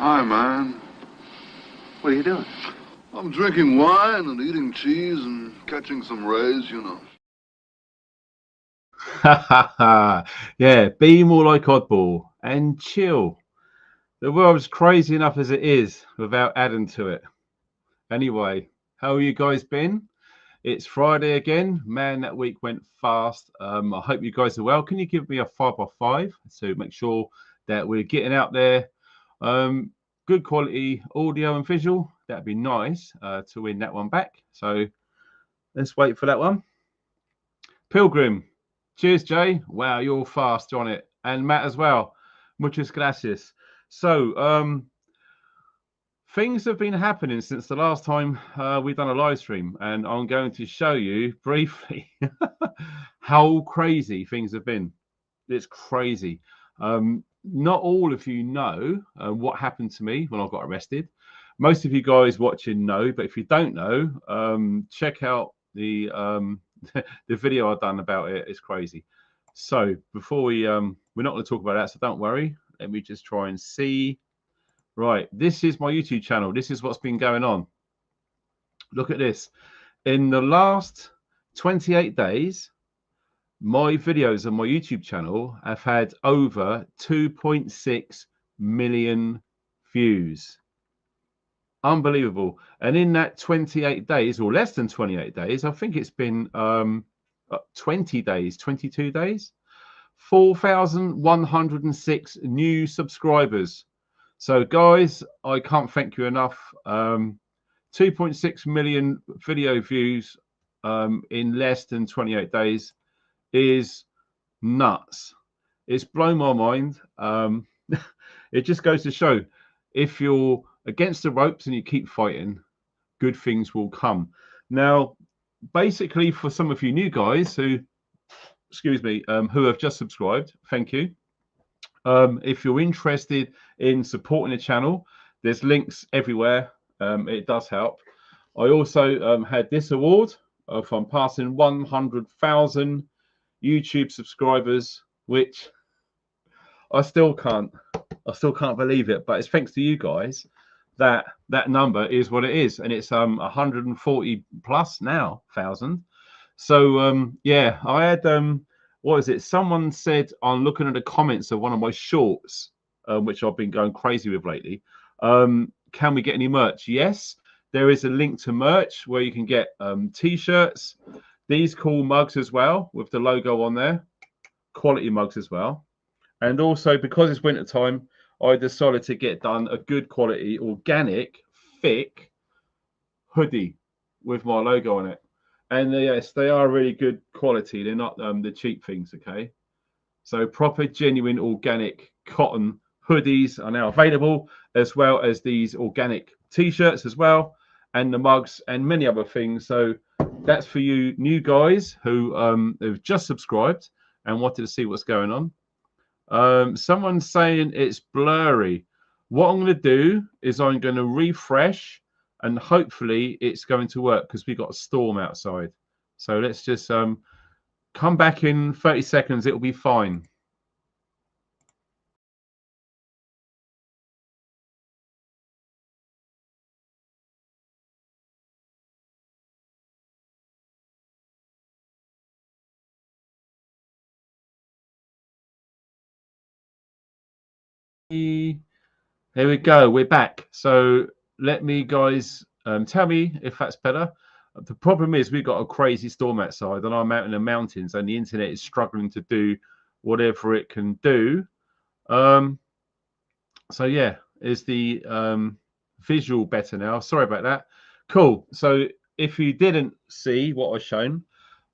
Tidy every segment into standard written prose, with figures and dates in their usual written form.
Hi, man. What are you doing? I'm drinking wine and eating cheese and catching some rays, you know. Ha ha ha. Yeah, be more like Oddball and chill. The world's crazy enough as it is without adding to it. Anyway, how you guys been? It's Friday again. Man, that week went fast. I hope you guys are well. Can you give me a 5x5 to make sure that we're getting out there? Good quality audio and visual. That'd be nice to win that one back. So let's wait for that one. Pilgrim. Cheers, Jay. Wow, you're fast on it. And Matt as well. Muchas gracias. So, things have been happening since the last time we've done a live stream, and I'm going to show you briefly how crazy things have been. It's crazy. Not all of you know what happened to me when I got arrested. Most of you guys watching know, but if you don't know, check out the the video I've done about it. It's crazy. So before we're not going to talk about that, so don't worry. Let me just try and see. Right, this is my YouTube channel. This is what's been going on. Look at this. In the last 28 days, my videos on my YouTube channel have had over 2.6 million views. Unbelievable. And in that 28 days, or less than 28 days, I think it's been 20 days, 22 days, 4,106 new subscribers. So guys, I can't thank you enough. 2.6 million video views in less than 28 days is nuts. It's blown my mind. It just goes to show, if you're against the ropes and you keep fighting, good things will come. Now, basically, for some of you new guys who, excuse me, who have just subscribed, thank you. If you're interested in supporting the channel, there's links everywhere. It does help. I also had this award from passing 100,000 YouTube subscribers, which I still can't believe it, but it's thanks to you guys that that number is what it is, and it's 140 plus now thousand. So yeah, I had what is it? Someone said, on looking at the comments of one of my shorts, which I've been going crazy with lately, can we get any merch? Yes, there is a link to merch where you can get t-shirts, these cool mugs as well with the logo on there, quality mugs as well. And also, because it's winter time, I decided to get done a good quality, organic, thick hoodie with my logo on it. And yes, they are really good quality. They're not the cheap things, okay? So proper, genuine, organic cotton hoodies are now available, as well as these organic t-shirts as well, and the mugs and many other things. So that's for you new guys who have just subscribed and wanted to see what's going on. Someone's saying it's blurry. What I'm going to do is I'm going to refresh, and hopefully it's going to work, because we've got a storm outside. So let's just come back in 30 seconds. It'll be fine. Here we go. We're back. So let me, guys, tell me if that's better. The problem is we've got a crazy storm outside, and I'm out in the mountains, and the internet is struggling to do whatever it can do. So yeah, is the visual better now? Sorry about that. Cool. So if you didn't see what I've shown,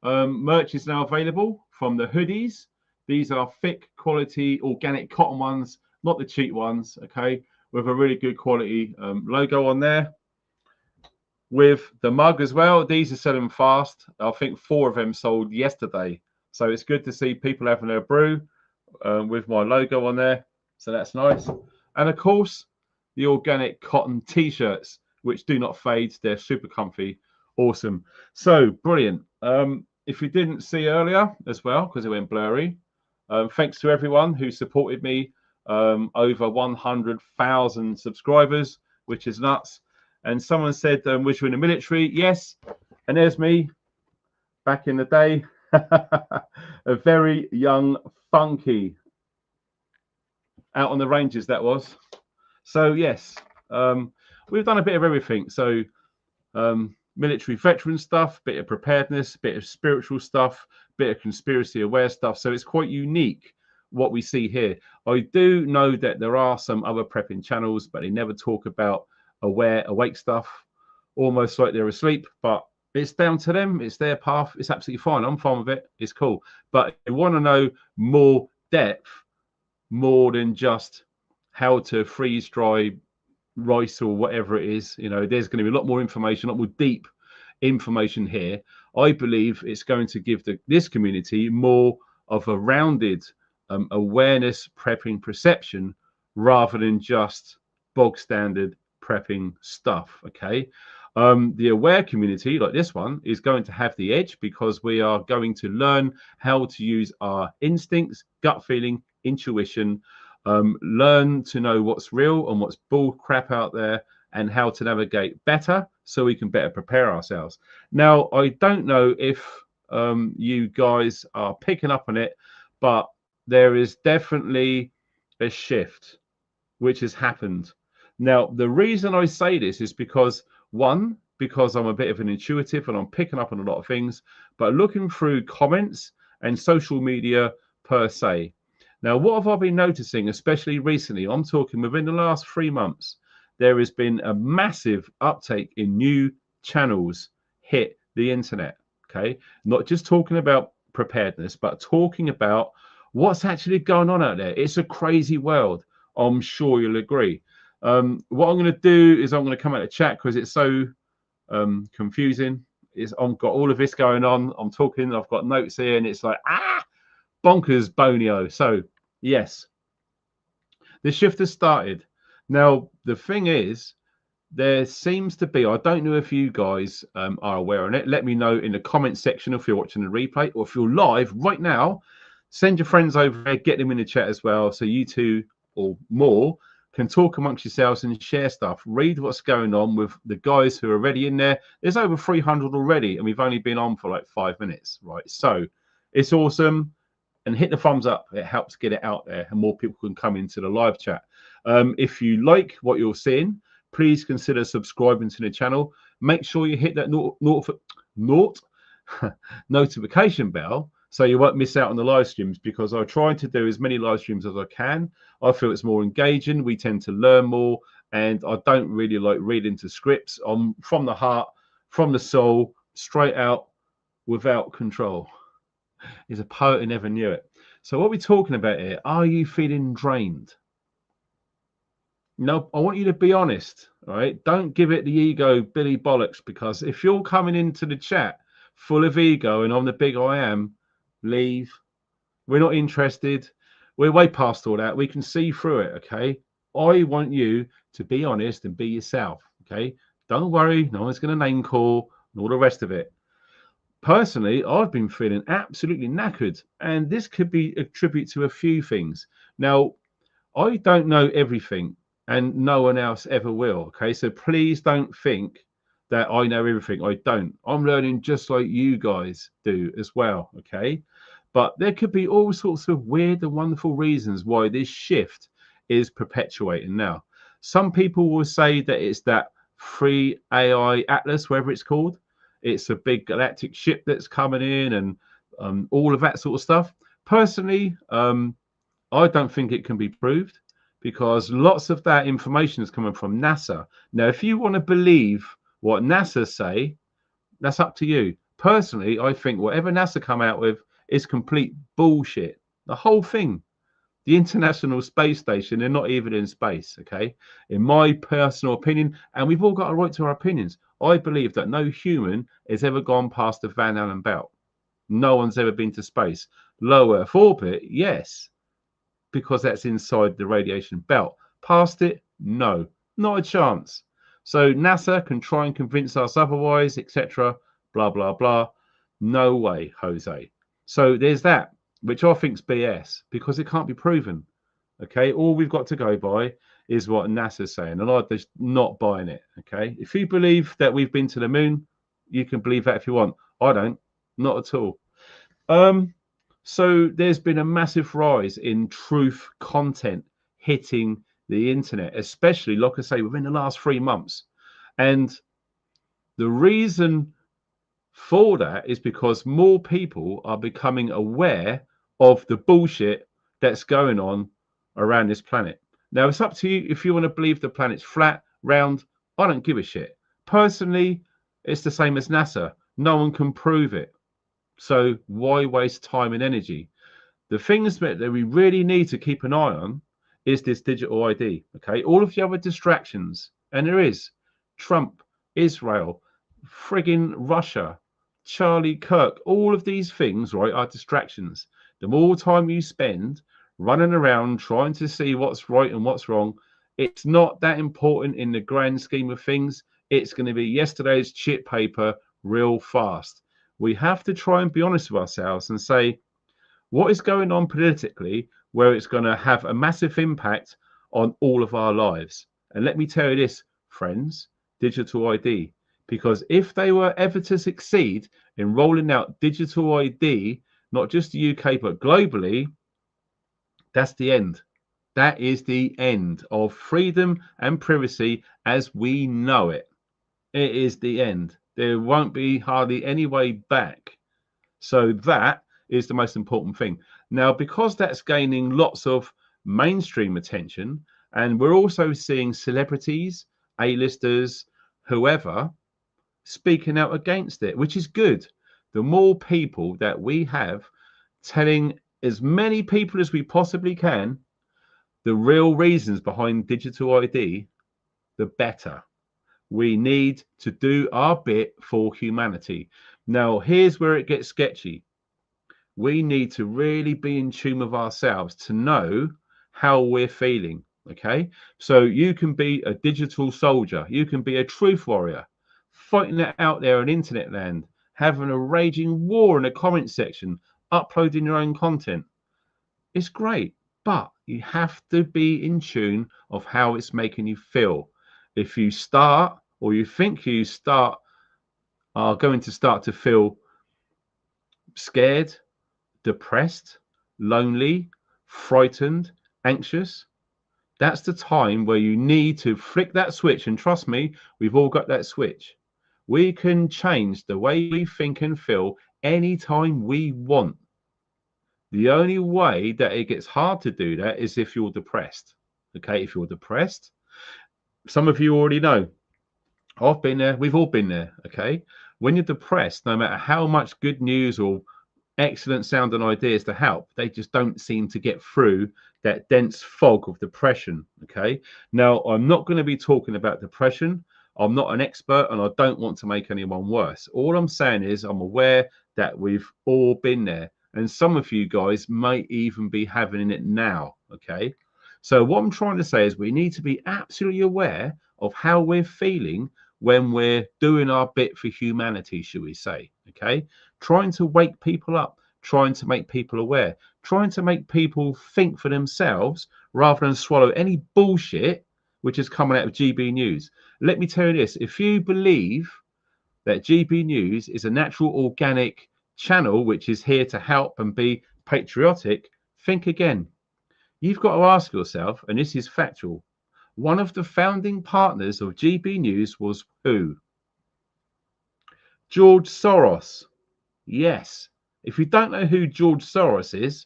merch is now available from the hoodies. These are thick quality organic cotton ones, not the cheap ones, okay, with a really good quality logo on there. With the mug as well, these are selling fast. I think 4 of them sold yesterday. So it's good to see people having their brew with my logo on there. So that's nice. And of course, the organic cotton t-shirts, which do not fade. They're super comfy. Awesome. So brilliant. If you didn't see earlier as well, because it went blurry, thanks to everyone who supported me over 100,000 subscribers, which is nuts. And someone said, was you in the military? Yes. And there's me back in the day, a very young funky out on the ranges, that was. So yes, we've done a bit of everything. So military veteran stuff, bit of preparedness, bit of spiritual stuff, bit of conspiracy aware stuff. So it's quite unique what we see here. I do know that there are some other prepping channels, but they never talk about awake stuff, almost like they're asleep. But it's down to them. It's their path. It's absolutely fine. I'm fine with it. It's cool. But if you want to know more depth, more than just how to freeze dry rice or whatever it is, you know, there's going to be a lot more information, a lot more deep information here. I believe it's going to give this community more of a rounded awareness prepping perception rather than just bog standard prepping stuff. Okay, the aware community like this one is going to have the edge because we are going to learn how to use our instincts, gut feeling, intuition, learn to know what's real and what's bull crap out there, and how to navigate better so we can better prepare ourselves. Now, I don't know if you guys are picking up on it, but there is definitely a shift which has happened. Now, the reason I say this is because, one, because I'm a bit of an intuitive and I'm picking up on a lot of things, but looking through comments and social media per se. Now, what have I been noticing, especially recently? I'm talking within the last 3 months, there has been a massive uptake in new channels hit the internet. Okay, not just talking about preparedness, but talking about what's actually going on out there. It's a crazy world. I'm sure you'll agree. What I'm going to do is I'm going to come out of chat because it's so confusing. I've got all of this going on. I'm talking, I've got notes here, and it's like, bonkers bonio. So yes, the shift has started. Now, the thing is, there seems to be, I don't know if you guys are aware of it. Let me know in the comment section if you're watching the replay, or if you're live right now. Send your friends over there, get them in the chat as well, so you two or more can talk amongst yourselves and share stuff. Read what's going on with the guys who are already in there. There's over 300 already, and we've only been on for like 5 minutes, right? So it's awesome. And hit the thumbs up. It helps get it out there, and more people can come into the live chat. If you like what you're seeing, please consider subscribing to the channel. Make sure you hit that notification bell so you won't miss out on the live streams, because I try to do as many live streams as I can. I feel it's more engaging. We tend to learn more, and I don't really like reading to scripts. I'm from the heart, from the soul, straight out, without control. He's a poet who never knew it. So what we're talking about here, are you feeling drained? No, I want you to be honest, all right? Don't give it the ego Billy bollocks, because if you're coming into the chat full of ego and I'm the big I am, leave. We're not interested. We're way past all that. We can see through it, okay? I want you to be honest and be yourself, okay? Don't worry, no one's going to name call and all the rest of it. Personally, I've been feeling absolutely knackered, and this could be attributed to a few things. Now, I don't know everything, and no one else ever will, okay? So please don't think that I know everything. I don't. I'm learning just like you guys do as well, okay? But there could be all sorts of weird and wonderful reasons why this shift is perpetuating now. Some people will say that it's that free AI Atlas, whatever it's called. It's a big galactic ship that's coming in, and all of that sort of stuff. Personally, I don't think it can be proved, because lots of that information is coming from NASA. Now, if you want to believe what NASA say, that's up to you. Personally, I think whatever NASA come out with is complete bullshit. The whole thing. The International Space Station, they're not even in space, okay? In my personal opinion, and we've all got a right to our opinions, I believe that no human has ever gone past the Van Allen belt. No one's ever been to space. Low Earth orbit, yes, because that's inside the radiation belt. Past it, no, not a chance. So NASA can try and convince us otherwise, etc., blah, blah, blah. No way, Jose. So there's that, which I think's BS, because it can't be proven. Okay, all we've got to go by is what NASA's saying, and I'm just not buying it. Okay, if you believe that we've been to the moon, you can believe that if you want. I don't, not at all. So there's been a massive rise in truth content hitting the internet, especially, like I say, within the last 3 months. And the reason for that is because more people are becoming aware of the bullshit that's going on around this planet. Now, it's up to you if you want to believe the planet's flat, round. I don't give a shit. Personally, it's the same as NASA. No one can prove it. So why waste time and energy? The things that we really need to keep an eye on is this digital ID. Okay, all of the other distractions, and there is Trump, Israel, frigging Russia, Charlie Kirk, all of these things, right, are distractions. The more time you spend running around trying to see what's right and what's wrong, it's not that important in the grand scheme of things. It's going to be yesterday's chip paper real fast. We have to try and be honest with ourselves and say, what is going on politically where it's going to have a massive impact on all of our lives? And let me tell you this, friends, digital ID, because if they were ever to succeed in rolling out digital ID, not just the UK, but globally, that's the end. That is the end of freedom and privacy as we know it. It is the end. There won't be hardly any way back. So that is the most important thing. Now, because that's gaining lots of mainstream attention, and we're also seeing celebrities, A-listers, whoever, speaking out against it, which is good. The more people that we have telling as many people as we possibly can the real reasons behind digital ID, the better. We need to do our bit for humanity. Now, here's where it gets sketchy. We need to really be in tune with ourselves to know how we're feeling. Okay, so you can be a digital soldier, you can be a truth warrior, fighting it out there on internet land, having a raging war in the comment section, uploading your own content. It's great, but you have to be in tune of how it's making you feel. If you start, or you think you are going to start to feel scared, depressed, lonely, frightened, anxious, that's the time where you need to flick that switch. And trust me, we've all got that switch. We can change the way we think and feel anytime we want. The only way that it gets hard to do that is if you're depressed. Okay, if you're depressed, some of you already know, I've been there, we've all been there. Okay, when you're depressed, no matter how much good news or excellent sounding ideas to help, they just don't seem to get through that dense fog of depression. Okay, now I'm not going to be talking about depression. I'm not an expert and I don't want to make anyone worse. All I'm saying is I'm aware that we've all been there, and some of you guys might even be having it now. Okay, so what I'm trying to say is we need to be absolutely aware of how we're feeling when we're doing our bit for humanity, shall we say. Okay, trying to wake people up, trying to make people aware, trying to make people think for themselves rather than swallow any bullshit which is coming out of GB News. Let me tell you this, if you believe that GB News is a natural organic channel which is here to help and be patriotic, think again. You've got to ask yourself, and this is factual, one of the founding partners of GB News was who? George Soros. Yes. If you don't know who George Soros is,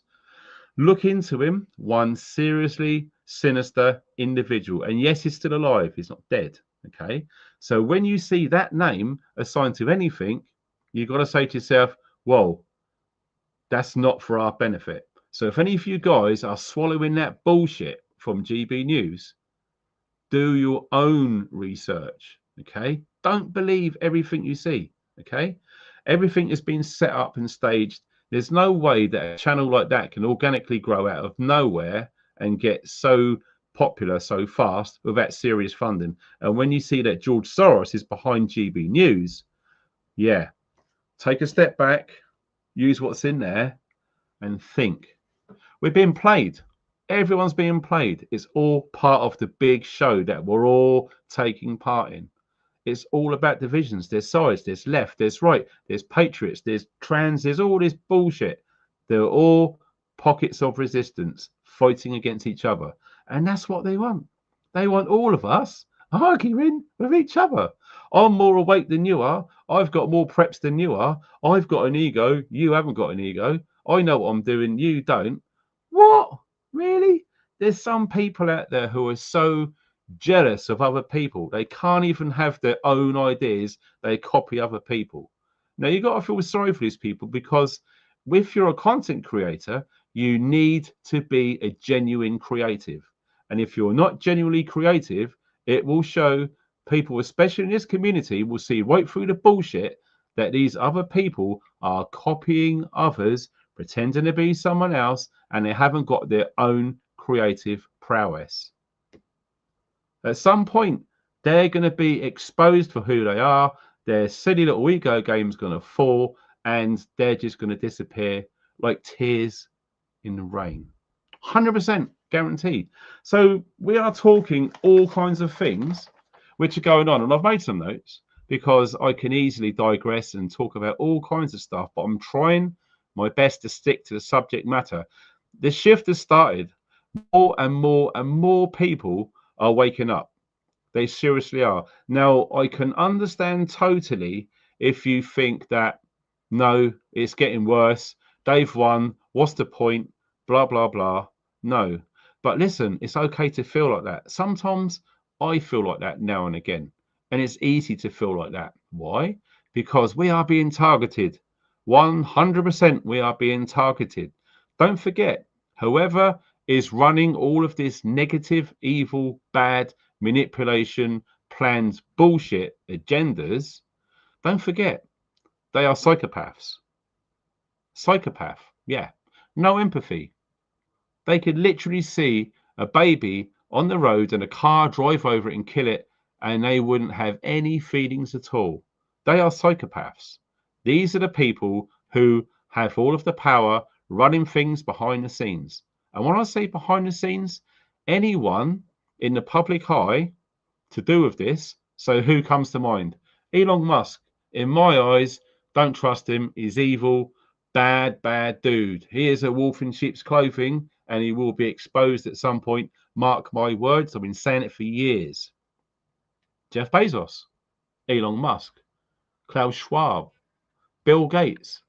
look into him. One seriously sinister individual. And yes, he's still alive. He's not dead. Okay. So when you see that name assigned to anything, you've got to say to yourself, whoa, that's not for our benefit. So if any of you guys are swallowing that bullshit from GB News, do your own research. Okay. Don't believe everything you see. Okay. Everything has been set up and staged. There's no way that a channel like that can organically grow out of nowhere and get so popular so fast without serious funding. And when you see that George Soros is behind GB News, yeah, take a step back, use what's in there and think. We're being played. Everyone's being played. It's all part of the big show that we're all taking part in. It's all about divisions. There's sides, there's left, there's right, there's patriots, there's trans, there's all this bullshit. They're all pockets of resistance fighting against each other. And that's what they want. They want all of us arguing with each other. I'm more awake than you are. I've got more preps than you are. I've got an ego. You haven't got an ego. I know what I'm doing. You don't. What? Really? There's some people out there who are so jealous of other people. They can't even have their own ideas. They copy other people. Now, you got to feel sorry for these people, because if you're a content creator, you need to be a genuine creative. And if you're not genuinely creative, it will show. People, especially in this community, will see right through the bullshit that these other people are copying others, pretending to be someone else, and they haven't got their own creative prowess. At some point, they're going to be exposed for who they are. Their silly little ego game's going to fall, and they're just going to disappear like tears in the rain. 100% guaranteed. So we are talking all kinds of things which are going on, and I've made some notes because I can easily digress and talk about all kinds of stuff, but I'm trying my best to stick to the subject matter. The shift has started. More and more and more people are waking up. They seriously are. Now, I can understand totally if you think that, no, it's getting worse, they've won, what's the point, blah, blah, blah. No. But listen, it's okay to feel like that. Sometimes I feel like that now and again, and it's easy to feel like that. Why? Because we are being targeted. 100% we are being targeted. Don't forget, whoever is running all of this negative, evil, bad, manipulation, plans, bullshit, agendas, don't forget, they are psychopaths. Psychopath, yeah. No empathy. They could literally see a baby on the road and a car drive over it and kill it, and they wouldn't have any feelings at all. They are psychopaths. These are the people who have all of the power, running things behind the scenes. And when I say behind the scenes, anyone in the public eye to do with this. So who comes to mind? Elon Musk. In my eyes, don't trust him. He's evil, bad, bad dude. He is a wolf in sheep's clothing, and he will be exposed at some point. Mark my words. I've been saying it for years. Jeff Bezos, Elon Musk, Klaus Schwab, Bill Gates,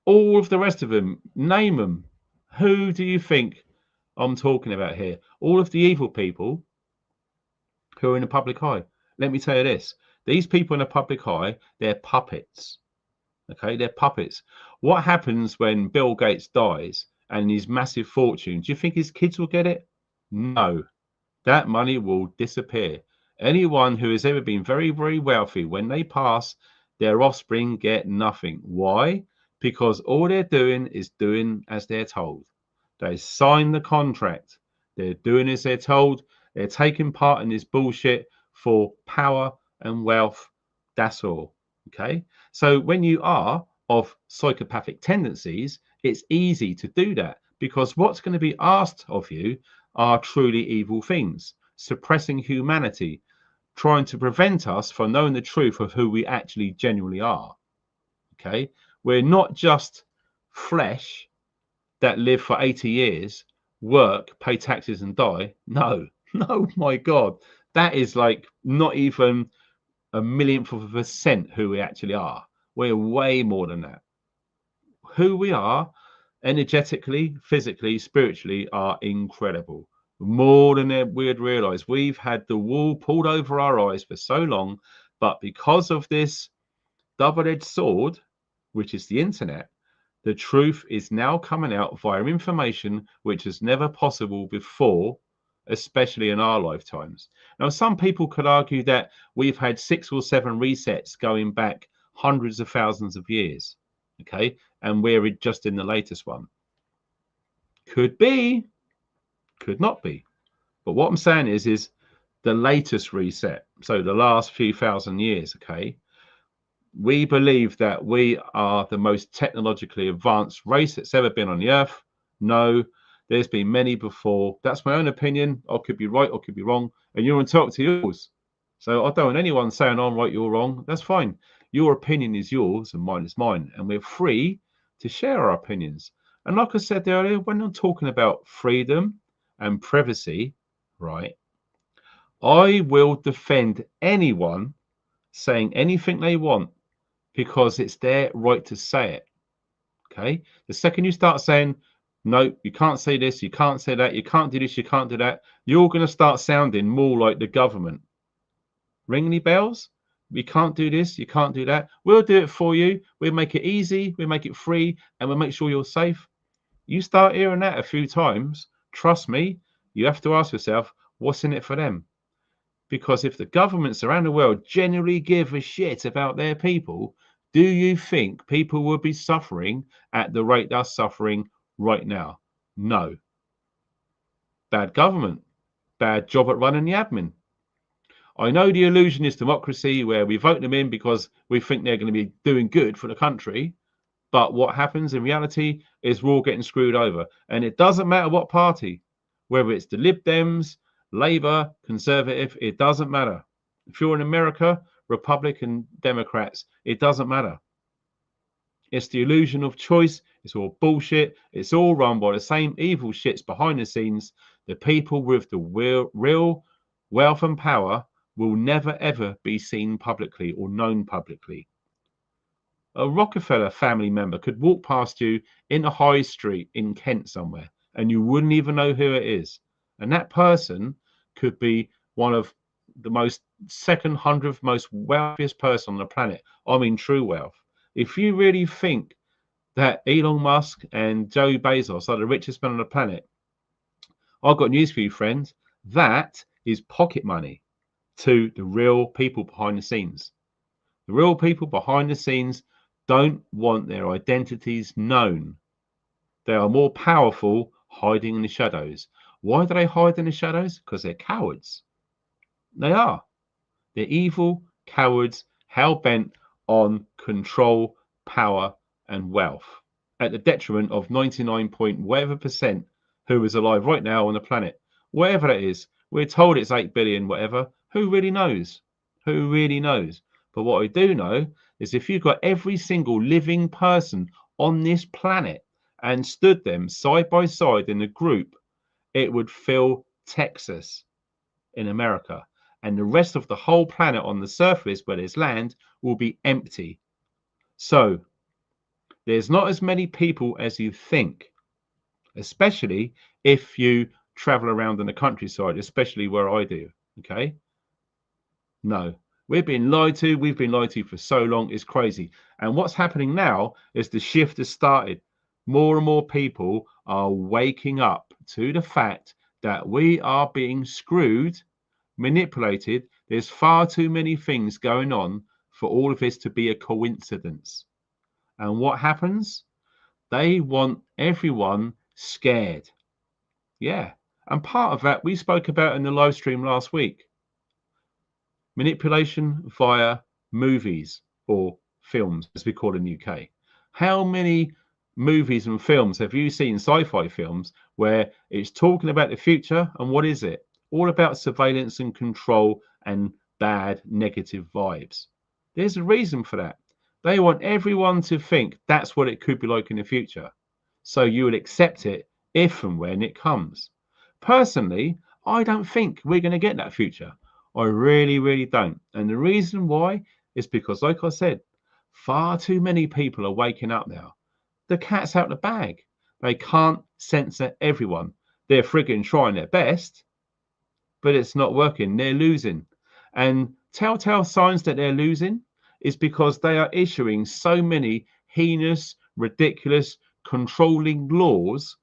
all of the rest of them, name them. Who do you think I'm talking about here? All of the evil people who are in the public eye. Let me tell you this. These people in the public eye, they're puppets. Okay, they're puppets. What happens when Bill Gates dies and his massive fortune? Do you think his kids will get it? No. That money will disappear. Anyone who has ever been very, very wealthy, when they pass, their offspring get nothing. Why? Because all they're doing is doing as they're told. They sign the contract. They're doing as they're told. They're taking part in this bullshit for power and wealth. That's all. Okay? So when you are of psychopathic tendencies, it's easy to do that, because what's going to be asked of you are truly evil things. Suppressing humanity, trying to prevent us from knowing the truth of who we actually genuinely are. Okay? We're not just flesh that live for 80 years, work, pay taxes and die. No, my God. That is like not even a millionth of a percent who we actually are. We're way more than that. Who we are, energetically, physically, spiritually, are incredible. More than we'd realize. We've had the wool pulled over our eyes for so long, but because of this double-edged sword, which is the internet, the truth is now coming out via information which is never possible before, especially in our lifetimes. Now, some people could argue that we've had 6 or 7 resets going back hundreds of thousands of years, okay, and we're just in the latest one. Could be, could not be. But what I'm saying is the latest reset, so the last few thousand years, okay, we believe that we are the most technologically advanced race that's ever been on the earth. No, there's been many before. That's my own opinion. I could be right, I could be wrong, and you're entitled to yours. So I don't want anyone saying I'm right, you're wrong. That's fine. Your opinion is yours and mine is mine, and we're free to share our opinions. And like I said earlier, when I'm talking about freedom and privacy, right, I will defend anyone saying anything they want because it's their right to say it. Okay. The second you start saying, no, you can't say this, you can't say that, you can't do this, you can't do that, you're going to start sounding more like the government. Ring any bells? We can't do this, you can't do that. We'll do it for you. We'll make it easy, we'll make it free, and we'll make sure you're safe. You start hearing that a few times, trust me, you have to ask yourself, what's in it for them? Because if the governments around the world generally give a shit about their people, do you think people will be suffering at the rate they're suffering right now? No. Bad government, bad job at running the admin. I know the illusion is democracy where we vote them in because we think they're going to be doing good for the country. But what happens in reality is we're all getting screwed over. And it doesn't matter what party, whether it's the Lib Dems, Labour, Conservative, it doesn't matter. If you're in America, Republican, Democrats, it doesn't matter. It's the illusion of choice. It's all bullshit. It's all run by the same evil shits behind the scenes. The people with the real wealth and power will never ever be seen publicly or known publicly. A Rockefeller family member could walk past you in a high street in Kent somewhere and you wouldn't even know who it is. And that person could be one of the most second hundredth most wealthiest person on the planet. I mean, true wealth. If you really think that Elon Musk and Joe Bezos are the richest men on the planet, I've got news for you, friends. That is pocket money to the real people behind the scenes. The real people behind the scenes don't want their identities known. They are more powerful hiding in the shadows. Why do they hide in the shadows? Because they're cowards. They are. They're evil cowards, hell-bent on control, power, and wealth at the detriment of 99.whatever% who is alive right now on the planet. Whatever that is, we're told it's 8 billion, whatever. Who really knows? Who really knows? But what I do know is if you've got every single living person on this planet and stood them side by side in a group, it would fill Texas in America. And the rest of the whole planet on the surface where there's land will be empty. So there's not as many people as you think, especially if you travel around in the countryside, especially where I do. Okay. No, we're being lied to. We've been lied to for so long. It's crazy. And what's happening now is the shift has started. More and more people are waking up to the fact that we are being screwed, manipulated. There's far too many things going on for all of this to be a coincidence. And what happens? They want everyone scared. Yeah. And part of that we spoke about in the live stream last week. Manipulation via movies or films, as we call it in the UK. How many movies and films have you seen, sci-fi films, where it's talking about the future? And what is it? All about surveillance and control and bad, negative vibes. There's a reason for that. They want everyone to think that's what it could be like in the future. So you will accept it if and when it comes. Personally, I don't think we're going to get that future. I really, really don't. And the reason why is because, like I said, far too many people are waking up now. The cat's out the bag. They can't censor everyone. They're frigging trying their best, but it's not working. They're losing. And telltale signs that they're losing is because they are issuing so many heinous, ridiculous, controlling laws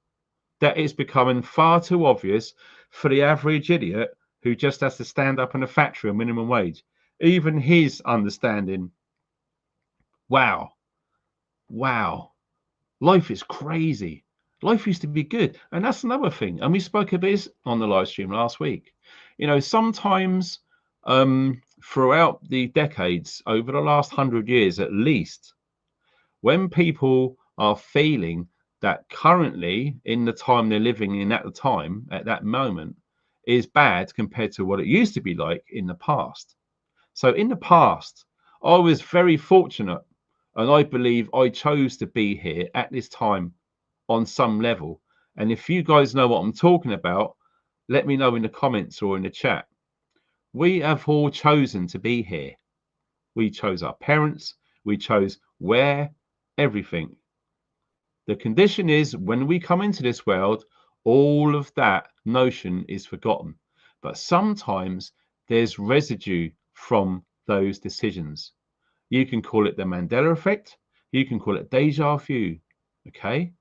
that it's becoming far too obvious for the average idiot who just has to stand up in a factory on minimum wage. Even his understanding, wow, life is crazy. Life used to be good. And that's another thing. And we spoke a bit on the live stream last week. You know, sometimes throughout the decades, over the last 100 years at least, when people are feeling that currently, in the time they're living in at the time, at that moment, is bad compared to what it used to be like in the past. So in the past, I was very fortunate, and I believe I chose to be here at this time on some level. And if you guys know what I'm talking about, let me know in the comments or in the chat. We have all chosen to be here. We chose our parents, we chose where, everything. The condition is when we come into this world, all of that notion is forgotten. But sometimes there's residue from those decisions. You can call it the Mandela effect. You can call it deja vu. Okay.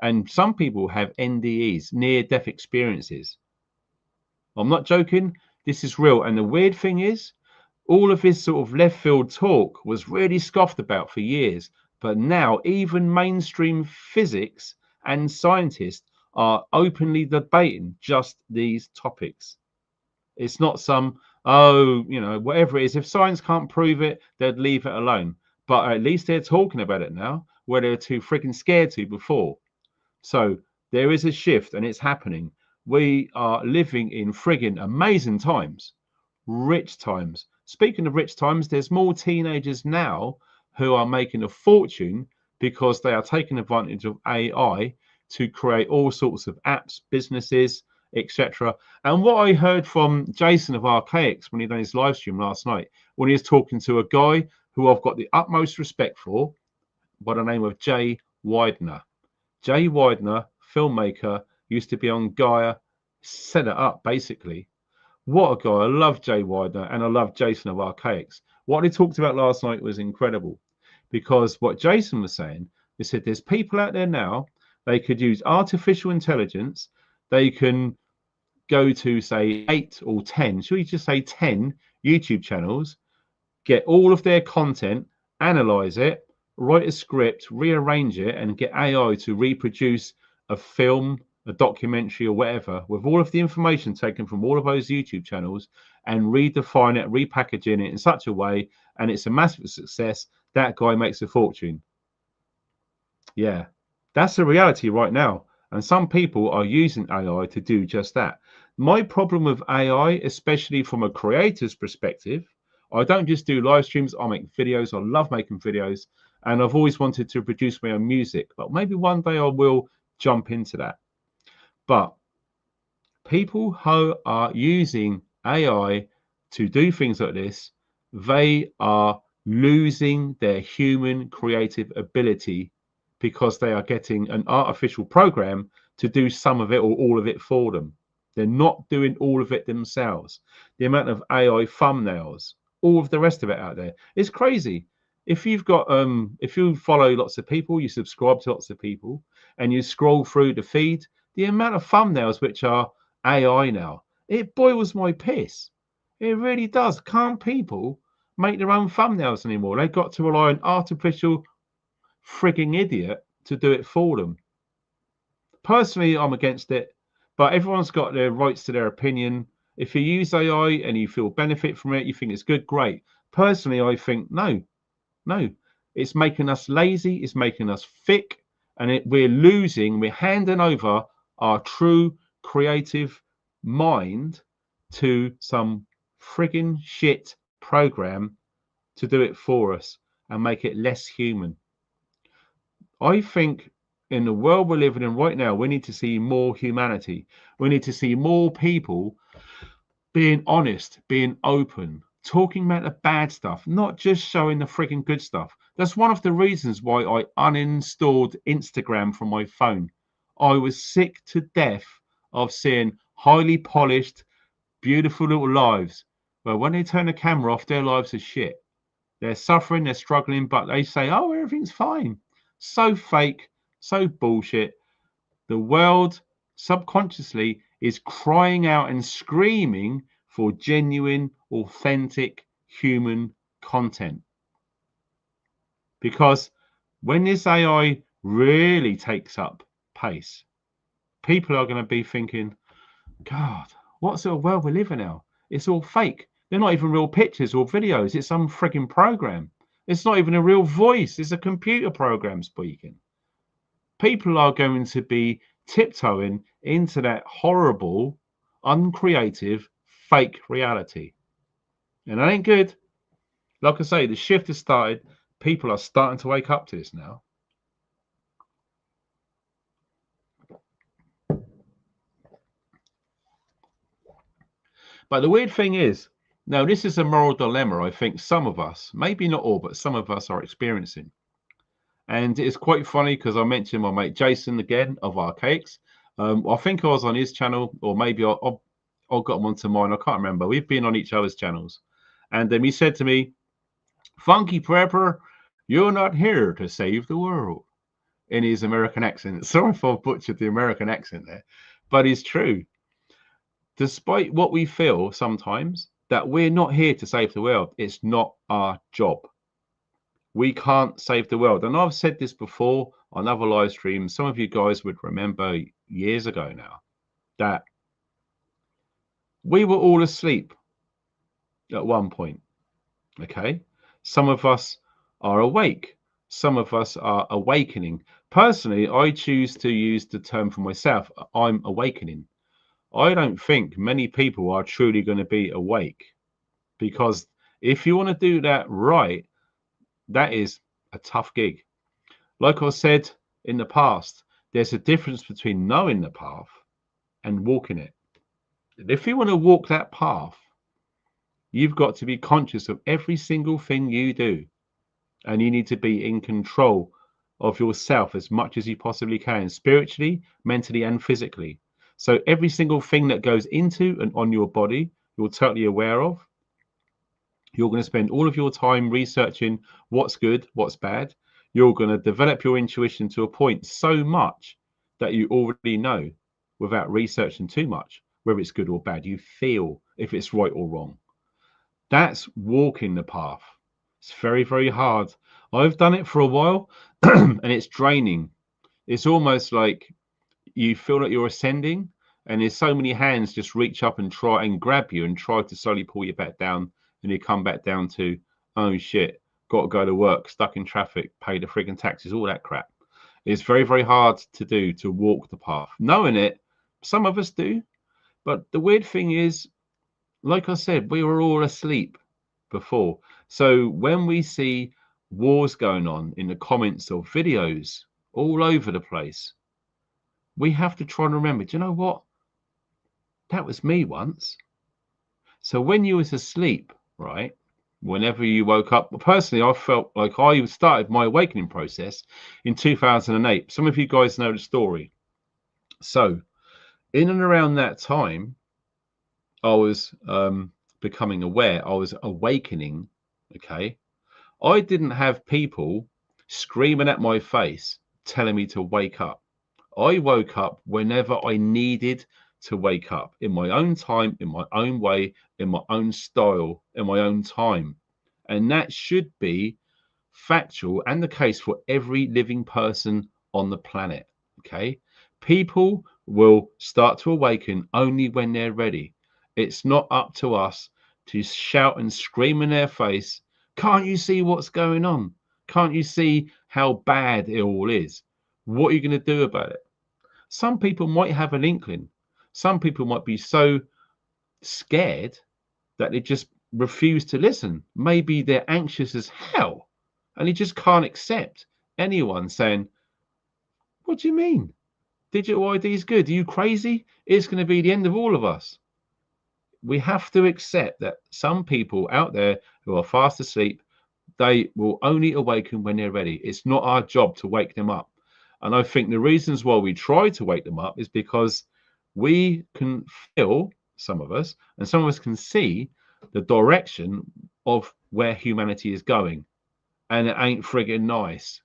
And some people have NDEs, near-death experiences. I'm not joking. This is real. And the weird thing is, all of this sort of left field talk was really scoffed about for years. But now even mainstream physics and scientists are openly debating just these topics. It's not some, oh, you know, whatever it is. If science can't prove it, they'd leave it alone. But at least they're talking about it now, where they were too freaking scared to before. So there is a shift and it's happening. We are living in friggin' amazing times, rich times. Speaking of rich times, there's more teenagers now who are making a fortune because they are taking advantage of AI to create all sorts of apps, businesses, etc. And what I heard from Jason of Archaics when he done his live stream last night, when he was talking to a guy who I've got the utmost respect for, by the name of Jay Widener. Jay Widener, filmmaker, used to be on Gaia, set it up basically. What a guy. I love Jay Widener and I love Jason of Archaics. What he talked about last night was incredible, because what Jason was saying, he said there's people out there now, they could use artificial intelligence. They can go to, say, 8 or 10, should we just say 10 YouTube channels, get all of their content, analyze it, write a script, rearrange it, and get AI to reproduce a film, a documentary, or whatever, with all of the information taken from all of those YouTube channels, and redefine it, repackaging it in such a way, and it's a massive success. That guy makes a fortune. Yeah, that's the reality right now. And some people are using AI to do just that. My problem with AI, especially from a creator's perspective, I don't just do live streams, I make videos. I love making videos. And I've always wanted to produce my own music, but maybe one day I will jump into that. But people who are using AI to do things like this, they are losing their human creative ability because they are getting an artificial program to do some of it or all of it for them. They're not doing all of it themselves. The amount of AI thumbnails, all of the rest of it out there, it's crazy. If you've got if you follow lots of people, you subscribe to lots of people, and you scroll through the feed, the amount of thumbnails which are AI now, it boils my piss. It really does. Can't people make their own thumbnails anymore? They've got to rely on artificial frigging idiot to do it for them. Personally, I'm against it, but everyone's got their rights to their opinion. If you use AI and you feel benefit from it, you think it's good, great. Personally, I think no, it's making us lazy, it's making us thick, and we're handing over our true creative mind to some friggin' shit program to do it for us and make it less human. I think in the world we're living in right now, we need to see more humanity. We need to see more people being honest, being open, talking about the bad stuff, not just showing the freaking good stuff. That's one of the reasons why I uninstalled Instagram from my phone. I was sick to death of seeing highly polished, beautiful little lives, but when they turn the camera off, their lives are shit. They're suffering, they're struggling, but they say, oh, everything's fine. So fake, so bullshit. The world subconsciously is crying out and screaming for genuine, authentic human content. Because when this AI really takes up pace, people are going to be thinking, God, what sort of world we live in now? It's all fake. They're not even real pictures or videos. It's some freaking program. It's not even a real voice. It's a computer program speaking. people are going to be tiptoeing into that horrible, uncreative, fake reality. And that ain't good. Like I say, the shift has started. People are starting to wake up to this now. But the weird thing is, now this is a moral dilemma I think some of us, maybe not all, but some of us are experiencing. And it's quite funny because I mentioned my mate Jason again of Archaics. I think I was on his channel, or maybe I got him onto mine. I can't remember. We've been on each other's channels. And then he said to me, Funky Prepper, you're not here to save the world, in his American accent. Sorry if I butchered the American accent there, but it's true. Despite what we feel sometimes, that we're not here to save the world. It's not our job. We can't save the world. And I've said this before on other live streams. Some of you guys would remember years ago now that we were all asleep at one point. Okay. Some of us are awake. Some of us are awakening. Personally, I choose to use the term for myself. I'm awakening. I don't think many people are truly going to be awake, because if you want to do that right, that is a tough gig. Like I said in the past, there's a difference between knowing the path and walking it. And if you want to walk that path, you've got to be conscious of every single thing you do. And you need to be in control of yourself as much as you possibly can, spiritually, mentally, and physically. So every single thing that goes into and on your body, you're totally aware of. You're going to spend all of your time researching what's good, what's bad. You're going to develop your intuition to a point so much that you already know without researching too much, whether it's good or bad. You feel if it's right or wrong. That's walking the path. It's very, very hard. I've done it for a while and it's draining. It's almost like you feel like you're ascending and there's so many hands just reach up and try and grab you and try to slowly pull you back down, and you come back down to, oh shit, got to go to work, stuck in traffic, pay the frigging taxes, all that crap. It's very, very hard to do, to walk the path. Knowing it, some of us do. But the weird thing is, like I said, we were all asleep before. So when we see wars going on in the comments of videos all over the place, we have to try and remember, do you know what? That was me once. So when you was asleep, right, whenever you woke up, well, personally, I felt like I started my awakening process in 2008. Some of you guys know the story. So in and around that time, I was becoming aware. I was awakening. Okay. I didn't have people screaming at my face telling me to wake up. I woke up whenever I needed to wake up, in my own time, in my own way, in my own style, in my own time. And that should be factual and the case for every living person on the planet. Okay. People will start to awaken only when they're ready. It's not up to us to shout and scream in their face. Can't you see what's going on? Can't you see how bad it all is? What are you going to do about it? Some people might have an inkling. Some people might be so scared that they just refuse to listen. Maybe they're anxious as hell and they just can't accept anyone saying, what do you mean? Digital ID is good. Are you crazy? It's going to be the end of all of us. We have to accept that some people out there who are fast asleep, they will only awaken when they're ready. It's not our job to wake them up. And I think the reasons why we try to wake them up is because we can feel, some of us, and some of us can see the direction of where humanity is going. And it ain't friggin' nice.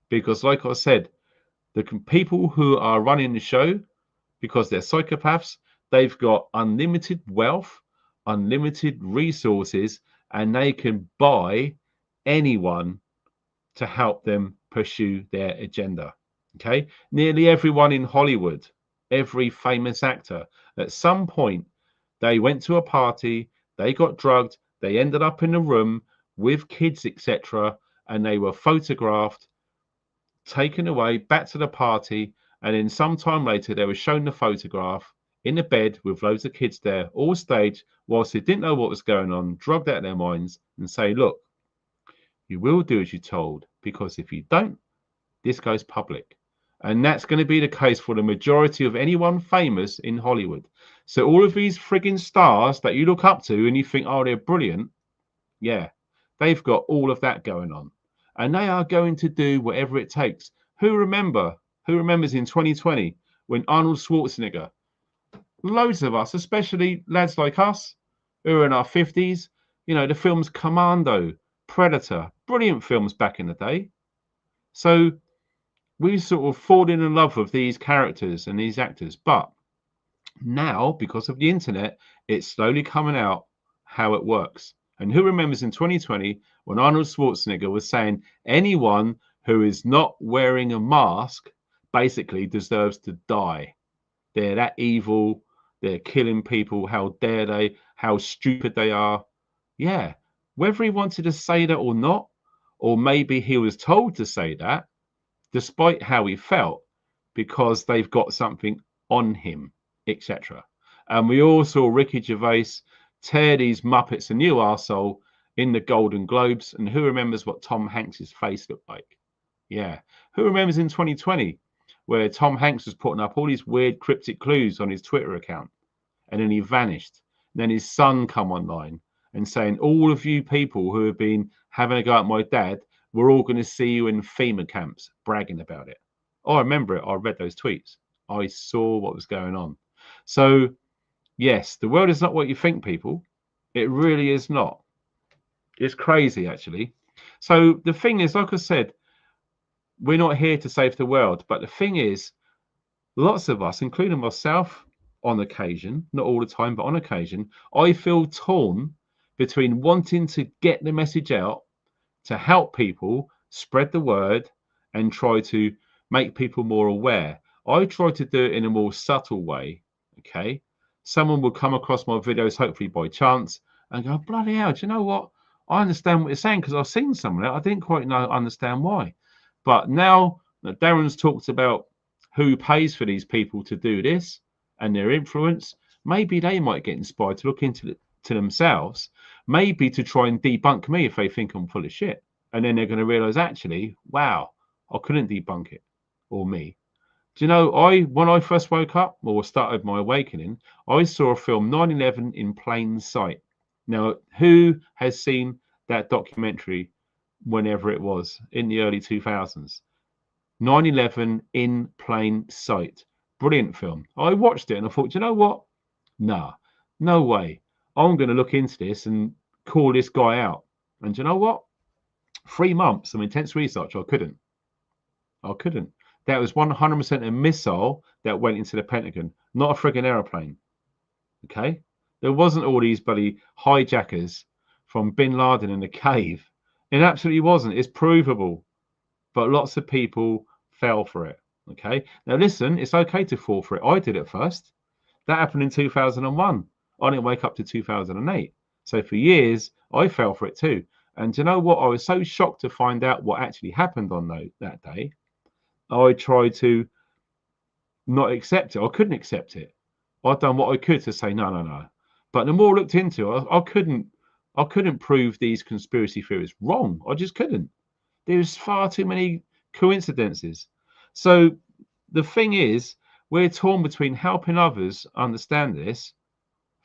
Because like I said, the people who are running the show, because they're psychopaths, they've got unlimited wealth, unlimited resources, and they can buy anyone to help them pursue their agenda. Okay, nearly everyone in Hollywood, every famous actor, at some point, they went to a party, they got drugged, they ended up in a room with kids, etc., and they were photographed taken away back to the party, and then sometime later they were shown the photograph in the bed with loads of kids there, all staged, whilst they didn't know what was going on, drugged out of their minds, and say, look, you will do as you're told, because if you don't, this goes public. And that's going to be the case for the majority of anyone famous in Hollywood. So all of these frigging stars that you look up to and you think, oh, they're brilliant, yeah, they've got all of that going on. And they are going to do whatever it takes. Who remembers in 2020 when Arnold Schwarzenegger, loads of us, especially lads like us who are in our 50s, you know, the films Commando, Predator, brilliant films back in the day. So we sort of fallen in love with these characters and these actors. But now, because of the internet, it's slowly coming out how it works. And who remembers in 2020 when Arnold Schwarzenegger was saying anyone who is not wearing a mask basically deserves to die? They're that evil. They're killing people. How dare they? How stupid they are. Yeah. Whether he wanted to say that or not, or maybe he was told to say that, despite how he felt, because they've got something on him, etc. And we all saw Ricky Gervais tear these Muppets a new arsehole in the Golden Globes. And who remembers what Tom Hanks's face looked like? Yeah. Who remembers in 2020 where Tom Hanks was putting up all these weird cryptic clues on his Twitter account, and then he vanished. And then his son come online and saying, all of you people who have been having a go at my dad, we're all going to see you in FEMA camps, bragging about it. Oh, I remember it. I read those tweets. I saw what was going on. So, yes, the world is not what you think, people. It really is not. It's crazy, actually. So the thing is, like I said, we're not here to save the world. But the thing is, lots of us, including myself on occasion, not all the time, but on occasion, I feel torn between wanting to get the message out, to help people spread the word and try to make people more aware. I try to do it in a more subtle way. Okay. Someone will come across my videos, hopefully by chance, and go, bloody hell, do you know what? I understand what you're saying because I've seen some of it. I didn't quite understand why. But now that Darren's talked about who pays for these people to do this and their influence, maybe they might get inspired to look into it to themselves, maybe to try and debunk me if they think I'm full of shit. And then they're going to realize, actually, wow, I couldn't debunk it, or me. Do you know, when I first woke up or started my awakening, I saw a film 9/11 in plain sight. Now, who has seen that documentary whenever it was in the early 2000s? 9/11 in plain sight. Brilliant film. I watched it and I thought, you know what? Nah, no way. I'm going to look into this and call this guy out. And you know what? 3 months of intense research, I couldn't. That was 100% a missile that went into the Pentagon, not a friggin' aeroplane. Okay? There wasn't all these bloody hijackers from Bin Laden in the cave. It absolutely wasn't. It's provable. But lots of people fell for it. Okay? Now listen, it's okay to fall for it. I did it first. That happened in 2001. I didn't wake up to 2008. So for years, I fell for it too. And you know what? I was so shocked to find out what actually happened on that day. I tried to not accept it. I couldn't accept it. I'd done what I could to say no. But the more I looked into it, I couldn't prove these conspiracy theories wrong. I just couldn't. There's far too many coincidences. So the thing is, we're torn between helping others understand this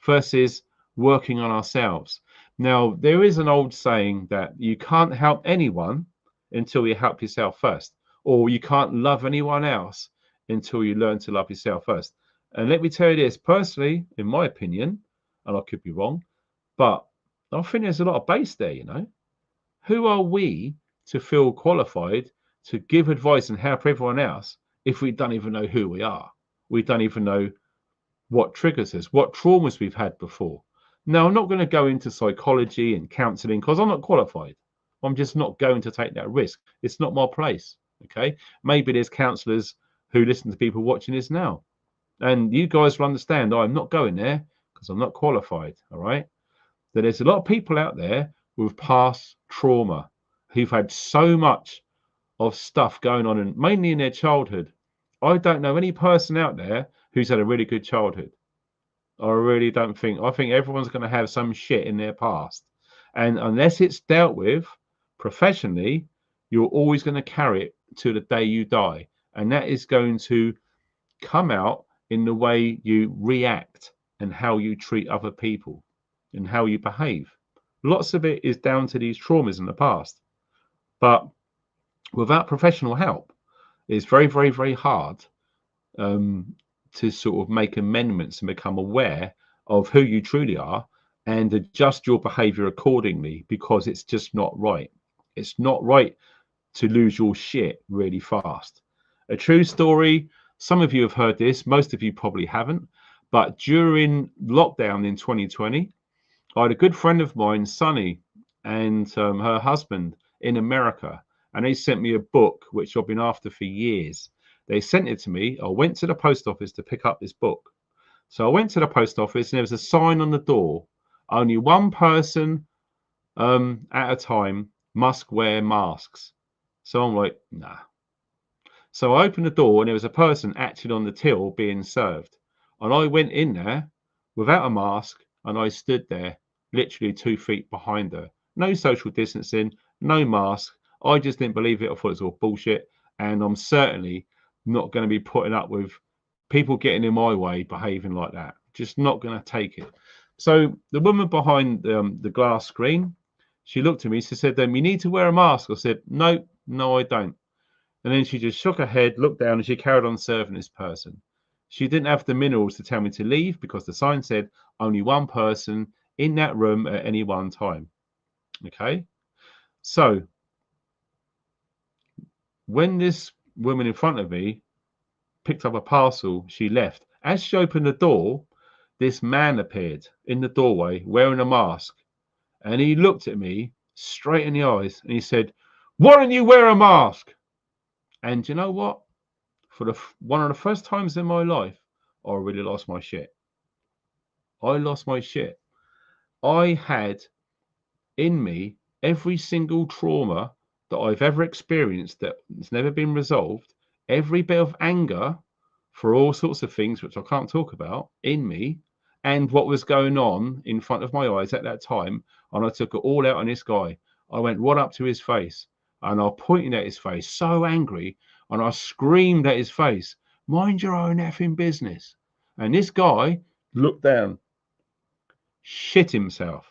versus working on ourselves. Now, there is an old saying that you can't help anyone until you help yourself first, or you can't love anyone else until you learn to love yourself first. And let me tell you this, personally, in my opinion, and I could be wrong, but I think there's a lot of base there, you know. Who are we to feel qualified to give advice and help everyone else if we don't even know who we are? We don't even know what triggers us, what traumas we've had before. Now, I'm not going to go into psychology and counseling because I'm not qualified. I'm just not going to take that risk. It's not my place. Okay. Maybe there's counselors who listen to people watching this now. And you guys will understand I'm not going there because I'm not qualified. All right. That there's a lot of people out there with past trauma who've had so much of stuff going on, and mainly in their childhood. I don't know any person out there who's had a really good childhood. I really don't think. I think everyone's going to have some shit in their past. And unless it's dealt with professionally, you're always going to carry it to the day you die. And that is going to come out in the way you react and how you treat other people and how you behave. Lots of it is down to these traumas in the past. But without professional help, it's very, very, very hard to sort of make amendments and become aware of who you truly are and adjust your behavior accordingly, because it's just not right. It's not right to lose your shit really fast. A true story, some of you have heard this, most of you probably haven't, but during lockdown in 2020, I had a good friend of mine, Sunny, and her husband in America, and they sent me a book which I've been after for years. They sent it to me. I went to the post office to pick up this book. So I went to the post office and there was a sign on the door. Only one person at a time must wear masks. So I'm like, nah. So I opened the door and there was a person actually on the till being served. And I went in there without a mask and I stood there literally 2 feet behind her. No social distancing, no mask. I just didn't believe it. I thought it was all bullshit. And I'm certainly not going to be putting up with people getting in my way behaving like that. Just not going to take it. So the woman behind the glass screen, she looked at me. She said, you need to wear a mask. I said, no, I don't. And then she just shook her head, looked down, and she carried on serving this person. She didn't have the minerals to tell me to leave because the sign said only one person in that room at any one time. Okay. So when this woman in front of me picked up a parcel, she left. As she opened the door, this man appeared in the doorway wearing a mask, and he looked at me straight in the eyes and he said, why don't you wear a mask? And you know what? For one of the first times in my life, I really lost my shit. I lost my shit. I had in me every single trauma that I've ever experienced that has never been resolved, every bit of anger for all sorts of things which I can't talk about in me, and what was going on in front of my eyes at that time. And I took it all out on this guy. I went right up to his face and I pointed at his face, so angry, and I screamed at his face, mind your own effing business. And this guy looked down, shit himself.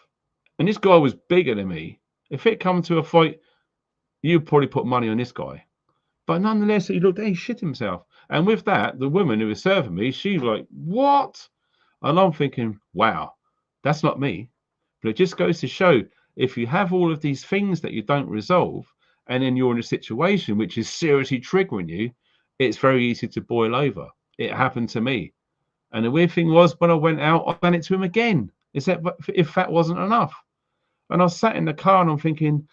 And this guy was bigger than me. If it come to a fight, you'd probably put money on this guy. But nonetheless, he looked, he shit himself. And with that, the woman who was serving me, she was like, what? And I'm thinking, wow, that's not me. But it just goes to show, if you have all of these things that you don't resolve, and then you're in a situation which is seriously triggering you, it's very easy to boil over. It happened to me. And the weird thing was, when I went out, I done it to him again. Except if that wasn't enough. And I sat in the car and I'm thinking,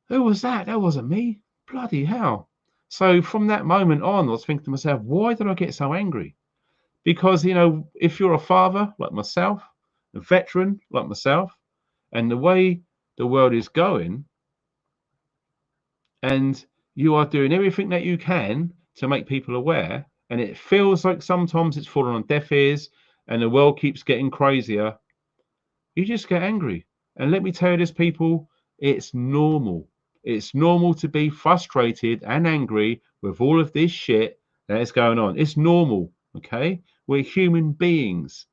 who was that? That wasn't me. Bloody hell. So from that moment on, I was thinking to myself, why did I get so angry? Because, you know, if you're a father like myself, a veteran like myself, and the way the world is going, and you are doing everything that you can to make people aware, and it feels like sometimes it's falling on deaf ears and the world keeps getting crazier, you just get angry. And let me tell you this, people, it's normal. It's normal to be frustrated and angry with all of this shit that is going on. It's normal, okay? We're human beings.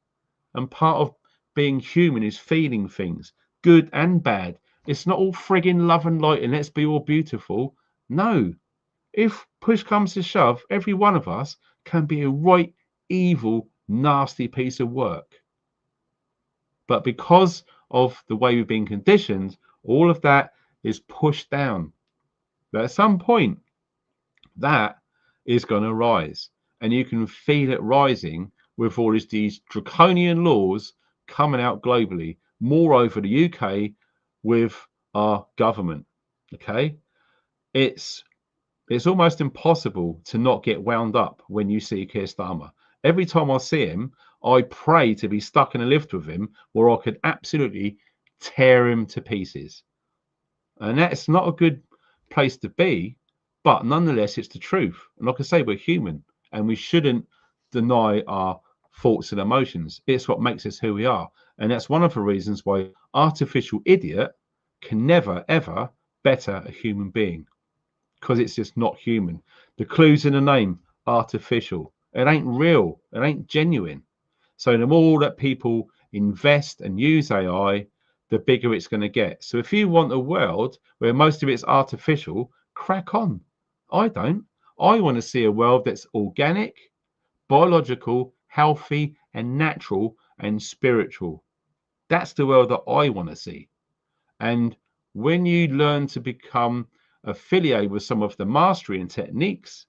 And part of being human is feeling things, good and bad. It's not all frigging love and light and let's be all beautiful. No. If push comes to shove, every one of us can be a right, evil, nasty piece of work. But because of the way we've been conditioned, all of that is pushed down. But at some point, that is going to rise. And you can feel it rising with all these draconian laws coming out globally. Moreover, the UK with our government. Okay? It's almost impossible to not get wound up when you see Keir Starmer. Every time I see him, I pray to be stuck in a lift with him where I could absolutely tear him to pieces. And that's not a good place to be. But nonetheless, it's the truth. And like I say, we're human and we shouldn't deny our thoughts and emotions. It's what makes us who we are. And that's one of the reasons why artificial idiot can never, ever better a human being, because it's just not human. The clue's in the name, artificial. It ain't real. It ain't genuine. So the more that people invest and use AI, the bigger it's going to get. So if you want a world where most of it's artificial, crack on. I don't. I want to see a world that's organic, biological, healthy, and natural and spiritual. That's the world that I want to see. And when you learn to become affiliated with some of the mastery and techniques,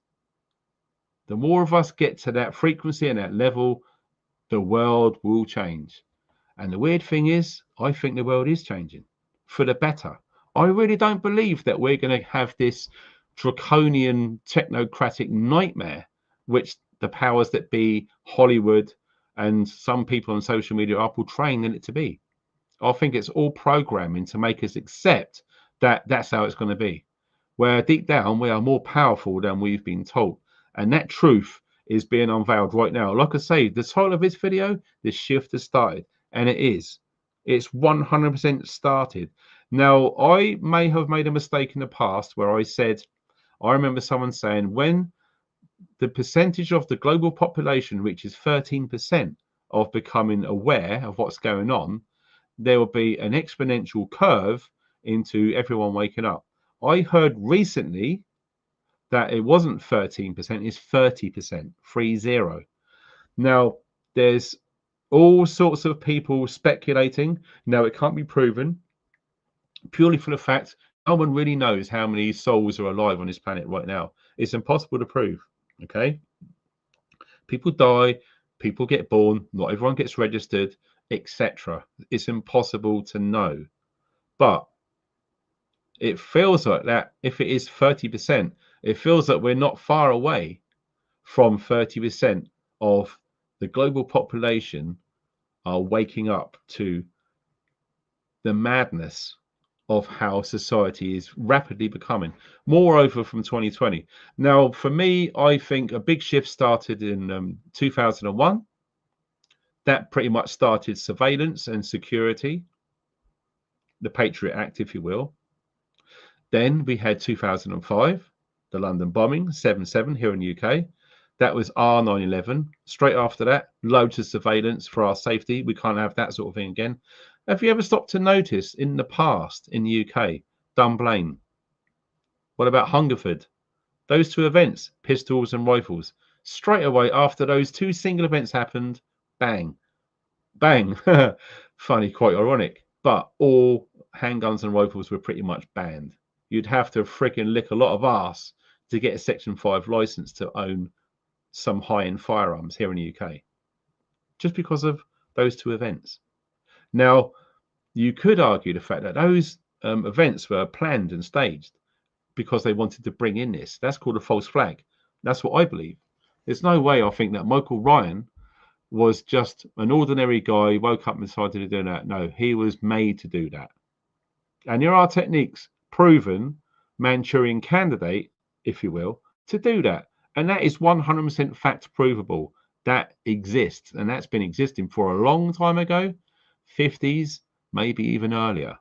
the more of us get to that frequency and that level, the world will change. And the weird thing is, I think the world is changing for the better. I really don't believe that we're going to have this draconian technocratic nightmare, which the powers that be, Hollywood, and some people on social media are portraying it to be. I think it's all programming to make us accept that that's how it's going to be, where deep down we are more powerful than we've been told. And that truth is being unveiled right now. Like I say, the title of this video, the shift has started, and it is. It's 100% started. Now, I may have made a mistake in the past where I said, I remember someone saying, when the percentage of the global population reaches 13% of becoming aware of what's going on, there will be an exponential curve into everyone waking up. I heard recently that it wasn't 13%, it's 30%, 30. Now, there's all sorts of people speculating. Now, it can't be proven purely for the fact no one really knows how many souls are alive on this planet right now. It's impossible to prove, okay? People die, people get born, not everyone gets registered, etc. It's impossible to know. But it feels like that if it is 30%, it feels like we're not far away from 30% of the global population are waking up to the madness of how society is rapidly becoming. Moreover, from 2020. Now, for me, I think a big shift started in 2001. That pretty much started surveillance and security, the Patriot Act, if you will. Then we had 2005, the London bombing, 7/7 here in the UK. That was our 9/11. Straight after that, loads of surveillance for our safety. We can't have that sort of thing again. Have you ever stopped to notice in the past in the UK, Dunblane? What about Hungerford? Those two events, pistols and rifles. Straight away after those two single events happened, bang, bang. Funny, quite ironic. But all handguns and rifles were pretty much banned. You'd have to freaking lick a lot of ass to get a Section 5 license to own some high-end firearms here in the UK, just because of those two events. Now, you could argue the fact that those events were planned and staged because they wanted to bring in this. That's called a false flag. That's what I believe. There's no way I think that Michael Ryan was just an ordinary guy, woke up and decided to do that. No, he was made to do that. And there are techniques, proven Manchurian candidate, if you will, to do that. And that is 100% fact provable. That exists, and that's been existing for a long time ago, 50s, maybe even earlier.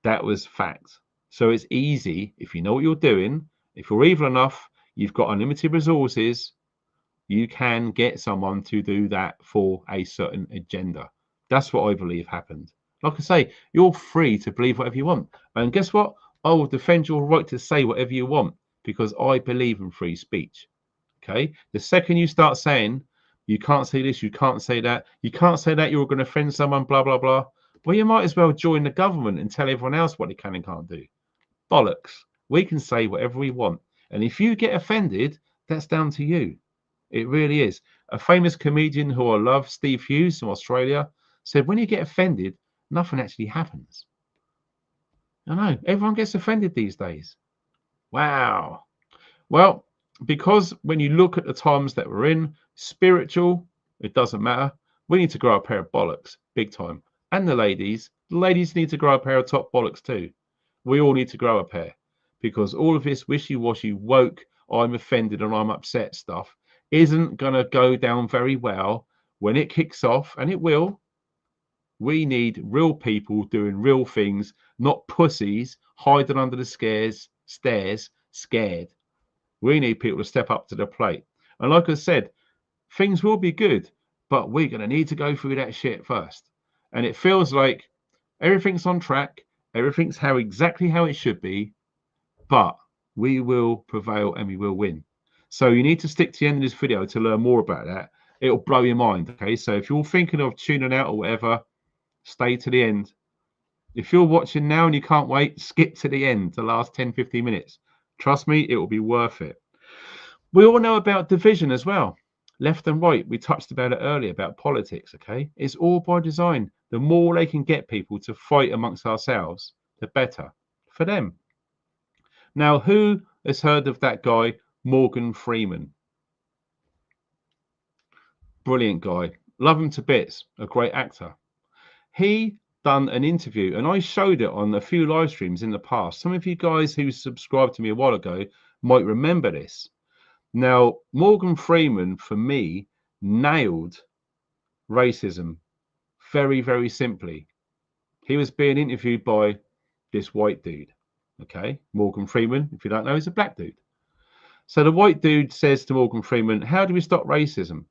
That was fact. So it's easy if you know what you're doing. If you're evil enough, you've got unlimited resources, you can get someone to do that for a certain agenda. That's what I believe happened. Like I say, you're free to believe whatever you want. And guess what? I will defend your right to say whatever you want because I believe in free speech. Okay? The second you start saying, you can't say this, you can't say that, you can't say that, you're going to offend someone, blah, blah, blah. Well, you might as well join the government and tell everyone else what they can and can't do. Bollocks. We can say whatever we want. And if you get offended, that's down to you. It really is. A famous comedian who I love, Steve Hughes from Australia, said, when you get offended, nothing actually happens. I know. Everyone gets offended these days. Wow. Well, because when you look at the times that we're in, spiritual, it doesn't matter. We need to grow a pair of bollocks, big time. And the ladies need to grow a pair of top bollocks too. We all need to grow a pair because all of this wishy-washy woke, I'm offended and I'm upset stuff isn't going to go down very well when it kicks off, and it will. We need real people doing real things, not pussies hiding under the stairs, scared. We need people to step up to the plate. And like I said, things will be good, but we're going to need to go through that shit first. And it feels like everything's on track, everything's exactly how it should be, but we will prevail and we will win. So you need to stick to the end of this video to learn more about that. It'll blow your mind. Okay, so if you're thinking of tuning out or whatever, stay to the end. If you're watching now and you can't wait, skip to the end, the last 10-15 minutes. Trust me, it will be worth it. We all know about division as well, left and right. We touched about it earlier about politics. Okay, it's all by design. The more they can get people to fight amongst ourselves, the better for them. Now, who has heard of that guy, Morgan Freeman? Brilliant guy. Love him to bits. A great actor. He done an interview, and I showed it on a few live streams in the past. Some of you guys who subscribed to me a while ago might remember this. Now, Morgan Freeman, for me, nailed racism very, very simply. He was being interviewed by this white dude. Okay, Morgan Freeman, if you don't know, is a black dude. So the white dude says to Morgan Freeman, how do we stop racism?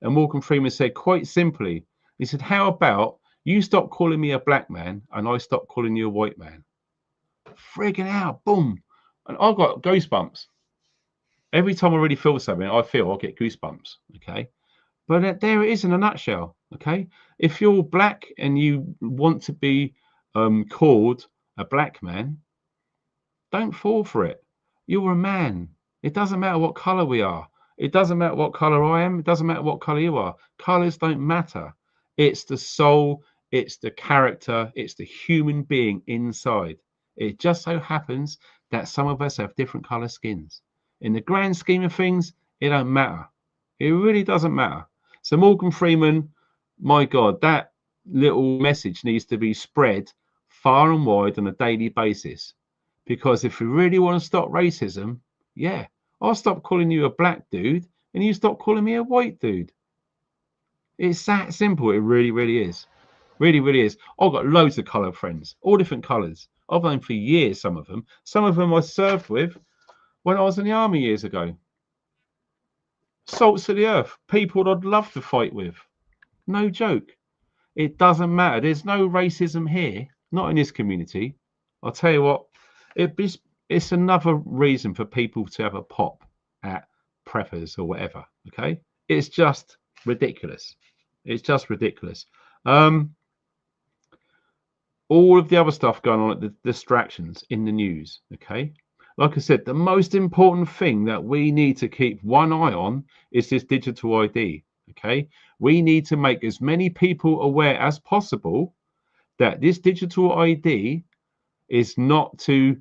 And Morgan Freeman said quite simply, he said, how about you stop calling me a black man and I stop calling you a white man? Friggin' out, boom. And I got goosebumps. Every time I really feel something, I get goosebumps. Okay, but there it is in a nutshell. Okay, if you're black and you want to be called a black man, don't fall for it. You're a man. It doesn't matter what color we are. It doesn't matter what color I am. It doesn't matter what color you are. Colors don't matter. It's the soul. It's the character. It's the human being inside. It just so happens that some of us have different color skins. In the grand scheme of things, it don't matter. It really doesn't matter. So Morgan Freeman, my God, that little message needs to be spread far and wide on a daily basis. Because if we really want to stop racism, yeah, I'll stop calling you a black dude and you stop calling me a white dude. It's that simple. It really, really is. Really, really is. I've got loads of colour friends, all different colours. I've known for years, some of them. Some of them I served with when I was in the army years ago. Salts of the earth, people I'd love to fight with. No joke. It doesn't matter. There's no racism here, not in this community. I'll tell you what, it's another reason for people to have a pop at preppers or whatever. Okay, it's just ridiculous. It's just ridiculous. All of the other stuff going on, the distractions in the news. Okay, like I said, the most important thing that we need to keep one eye on is this digital ID. Okay, we need to make as many people aware as possible that this digital ID is not to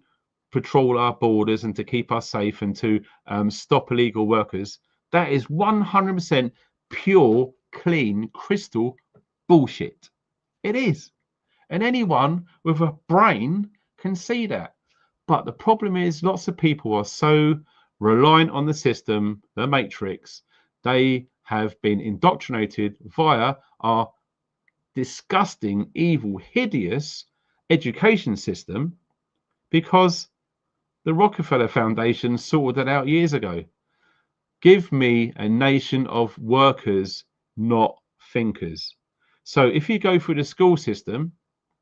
patrol our borders and to keep us safe and to stop illegal workers. That is 100% pure, clean, crystal bullshit. It is. And anyone with a brain can see that. But the problem is lots of people are so reliant on the system, the matrix, they have been indoctrinated via our disgusting, evil, hideous education system, because the Rockefeller Foundation sorted it out years ago. Give me a nation of workers, not thinkers. So if you go through the school system,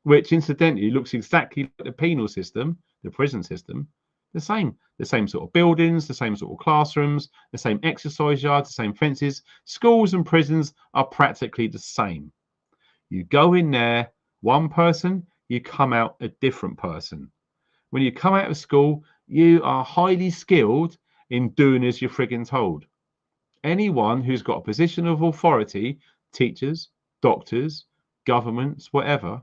which incidentally looks exactly like the penal system, the prison system, the same sort of buildings, the same sort of classrooms, the same exercise yards, the same fences. Schools and prisons are practically the same. You go in there, one person, you come out a different person. When you come out of school, you are highly skilled in doing as you're friggin' told. Anyone who's got a position of authority, teachers, doctors, governments, whatever,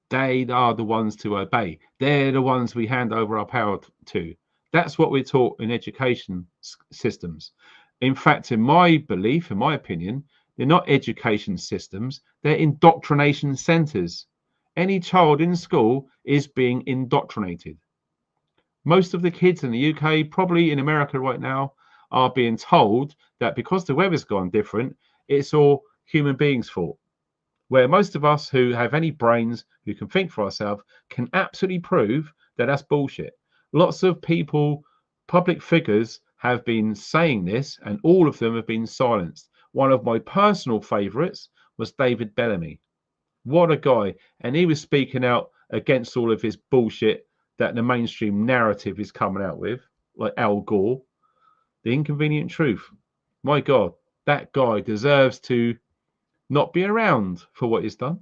they are the ones to obey. They're the ones we hand over our power to. That's what we're taught in education systems. In fact, in my belief, in my opinion, they're not education systems, they're indoctrination centers. Any child in school is being indoctrinated. Most of the kids in the UK, probably in America right now, are being told that because the weather's gone different, it's all human beings' fault. Where most of us who have any brains, who can think for ourselves, can absolutely prove that that's bullshit. Lots of people, public figures, have been saying this, and all of them have been silenced. One of my personal favourites was David Bellamy. What a guy. And he was speaking out against all of his bullshit that the mainstream narrative is coming out with, like Al Gore. The inconvenient truth. My God, that guy deserves to not be around for what he's done.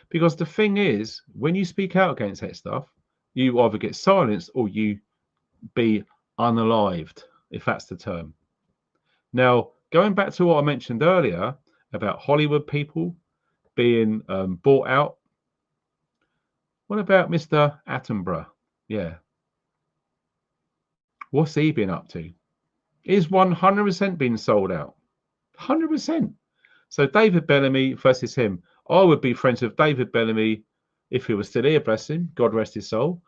Because the thing is, when you speak out against that stuff, you either get silenced or you be unalived, if that's the term. Now, going back to what I mentioned earlier about Hollywood people being bought out, what about Mr. Attenborough? Yeah. What's he been up to? He's 100% been sold out. 100%. So David Bellamy versus him. I would be friends with David Bellamy if he was still here, bless him, God rest his soul.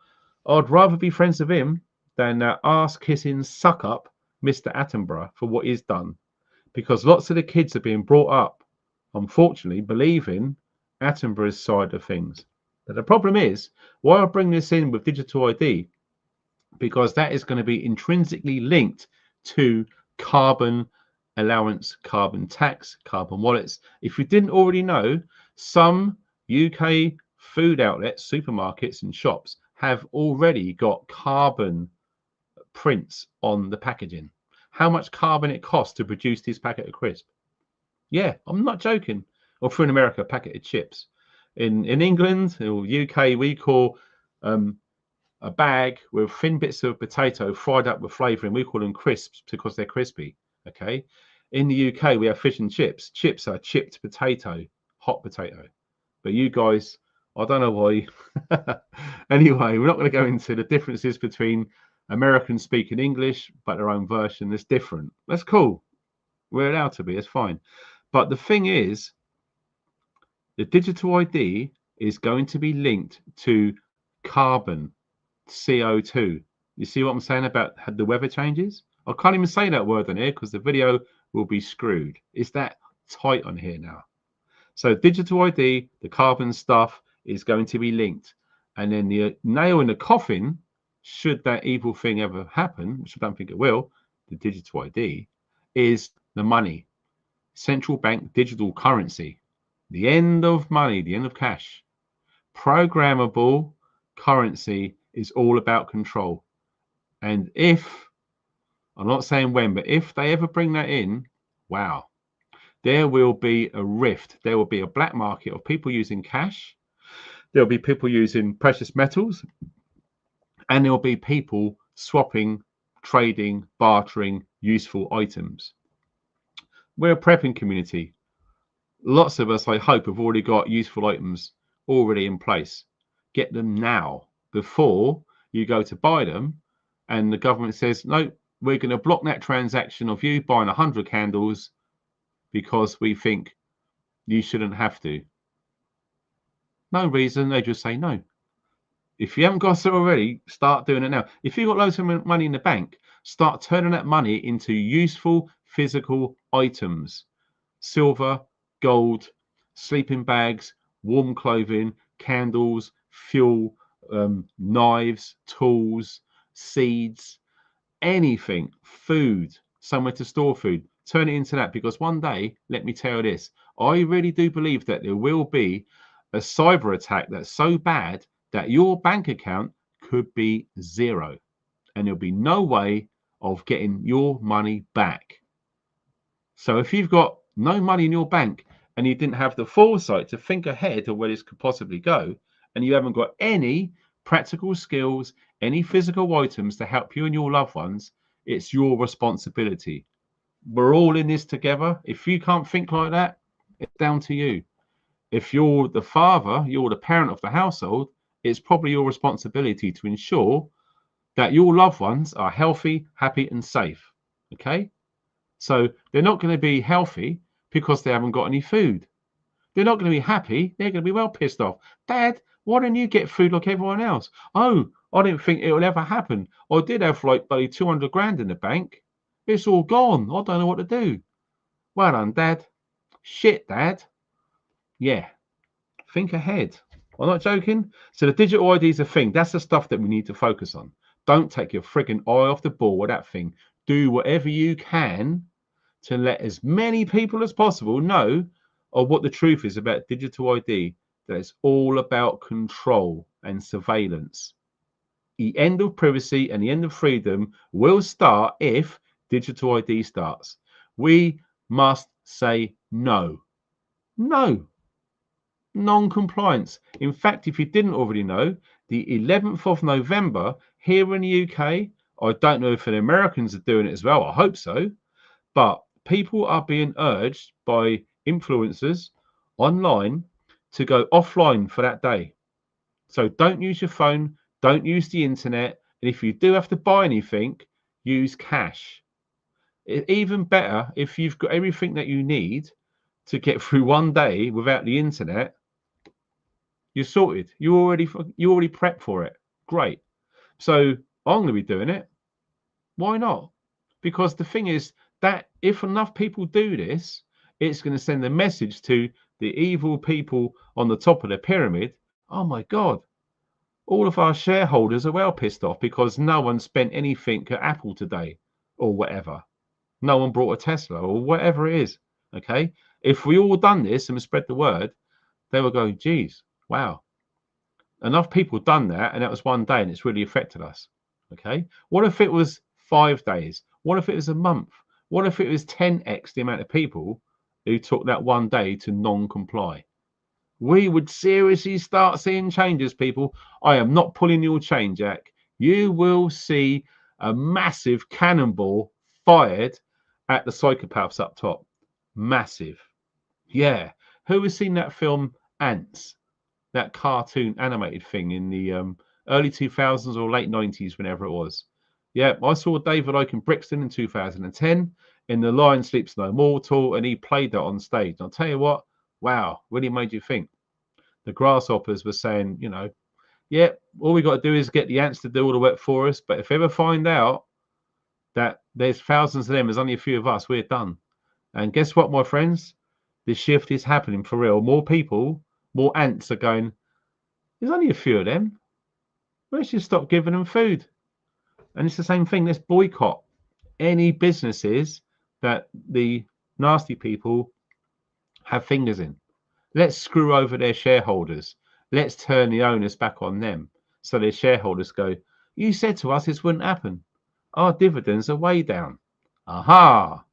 I'd rather be friends with him than that ass-kissing suck-up Mr. Attenborough for what he's done. Because lots of the kids are being brought up, unfortunately, believing Attenborough's side of things. But the problem is, why I bring this in with digital ID, because that is going to be intrinsically linked to carbon allowance, carbon tax, carbon wallets. If you didn't already know, some UK food outlets, supermarkets and shops have already got carbon prints on the packaging. How much carbon it costs to produce this packet of crisp. Yeah, I'm not joking. Or for in America, a packet of chips. In England or UK, we call a bag with thin bits of potato fried up with flavouring. We call them crisps because they're crispy. Okay. In the UK, we have fish and chips. Chips are chipped potato, hot potato. But you guys, I don't know why. Anyway, we're not going to go into the differences between Americans speaking English, but their own version is different. That's cool. We're allowed to be. It's fine. But the thing is, the digital ID is going to be linked to carbon, CO2. You see what I'm saying about the weather changes? I can't even say that word on here because the video will be screwed. It's that tight on here now. So digital ID, the carbon stuff, is going to be linked. And then the nail in the coffin, should that evil thing ever happen, which I don't think it will, the digital ID, is the money. Central bank digital currency. The end of money, the end of cash. Programmable currency is all about control. And if, I'm not saying when, but if they ever bring that in, wow, there will be a rift. There will be a black market of people using cash. There'll be people using precious metals. And there'll be people swapping, trading, bartering useful items. We're a prepping community. Lots of us, I hope, have already got useful items already in place. Get them now before you go to buy them and the government says, no, we're going to block that transaction of you buying 100 candles because we think you shouldn't have to. No reason, they just say no. If you haven't got it already, start doing it now. If you've got loads of money in the bank, start turning that money into useful physical items. Silver, gold, sleeping bags, warm clothing, candles, fuel, knives, tools, seeds, anything, food, somewhere to store food. Turn it into that, because one day, let me tell you this, I really do believe that there will be a cyber attack that's so bad that your bank account could be zero and there'll be no way of getting your money back. So if you've got no money in your bank and you didn't have the foresight to think ahead of where this could possibly go, and you haven't got any practical skills, any physical items to help you and your loved ones, it's your responsibility. We're all in this together. If you can't think like that, it's down to you. If you're the father, you're the parent of the household, it's probably your responsibility to ensure that your loved ones are healthy, happy, and safe. Okay? So they're not going to be healthy because they haven't got any food. They're not going to be happy. They're going to be well pissed off. Dad, why don't you get food like everyone else? Oh, I didn't think it would ever happen. I did have like bloody 200 grand in the bank. It's all gone. I don't know what to do. Well done, Dad. Shit, Dad. Yeah. Think ahead. I'm not joking. So the digital ID is a thing. That's the stuff that we need to focus on. Don't take your frigging eye off the ball with that thing. Do whatever you can to let as many people as possible know of what the truth is about digital ID. That it's all about control and surveillance. The end of privacy and the end of freedom will start if digital ID starts. We must say no. No. Non-compliance. In fact, if you didn't already know, the 11th of November here in the UK, I don't know if the Americans are doing it as well, I hope so, but people are being urged by influencers online to go offline for that day. So don't use your phone, don't use the internet, and if you do have to buy anything, use cash. Even better, if you've got everything that you need to get through one day without the internet, you're sorted. You already prepped for it. Great. So I'm going to be doing it. Why not? Because the thing is that if enough people do this, it's going to send a message to the evil people on the top of the pyramid. Oh my God, all of our shareholders are well pissed off because no one spent anything at Apple today or whatever. No one brought a Tesla or whatever it is. Okay. If we all done this and spread the word, they will go, geez, wow. Enough people done that, and that was one day, and it's really affected us. Okay. What if it was 5 days? What if it was a month? What if it was 10x the amount of people who took that one day to non-comply? We would seriously start seeing changes, people. I am not pulling your chain, Jack. You will see a massive cannonball fired at the psychopaths up top. Massive. Yeah. Who has seen that film Ants? That cartoon animated thing in the early 2000s or late 90s, whenever it was. Yeah, I saw David Icke Brixton in 2010 in The Lion Sleeps No More tour, and he played that on stage. And I'll tell you what, wow, really made you think. The grasshoppers were saying, you know, yeah, all we got to do is get the ants to do all the work for us. But if we ever find out that there's thousands of them, there's only a few of us, we're done. And guess what, my friends? The shift is happening for real. More people, more ants are going, there's only a few of them. Let's just stop giving them food. And it's the same thing. Let's boycott any businesses that the nasty people have fingers in. Let's screw over their shareholders. Let's turn the onus back on them. So their shareholders go, you said to us this wouldn't happen. Our dividends are way down. Aha.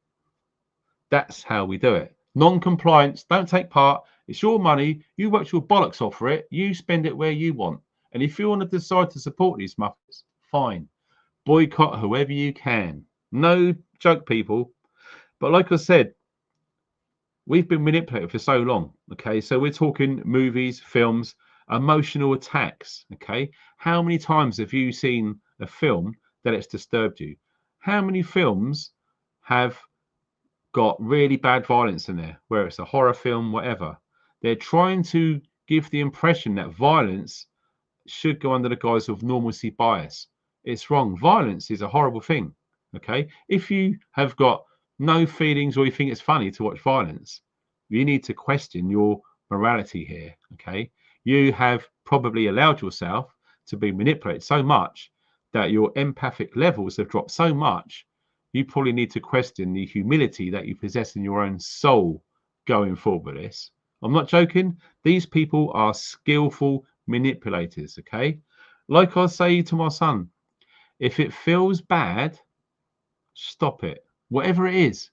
That's how we do it. Non-compliance, don't take part. It's your money. You work your bollocks off for it. You spend it where you want. And if you want to decide to support these muffins, fine. Boycott whoever you can. No joke, people. But like I said, we've been manipulated for so long. Okay, so we're talking movies, films, emotional attacks. Okay, how many times have you seen a film that it's disturbed you? How many films have got really bad violence in there, where it's a horror film, whatever? They're trying to give the impression that violence should go under the guise of normalcy bias. It's wrong. Violence is a horrible thing. Okay, if you have got no feelings or you think it's funny to watch violence, you need to question your morality here. Okay, you have probably allowed yourself to be manipulated so much that your empathic levels have dropped so much. You probably need to question the humility that you possess in your own soul going forward with this. I'm not joking. These people are skillful manipulators. Okay, like I say to my son, if it feels bad, stop it. Whatever it is,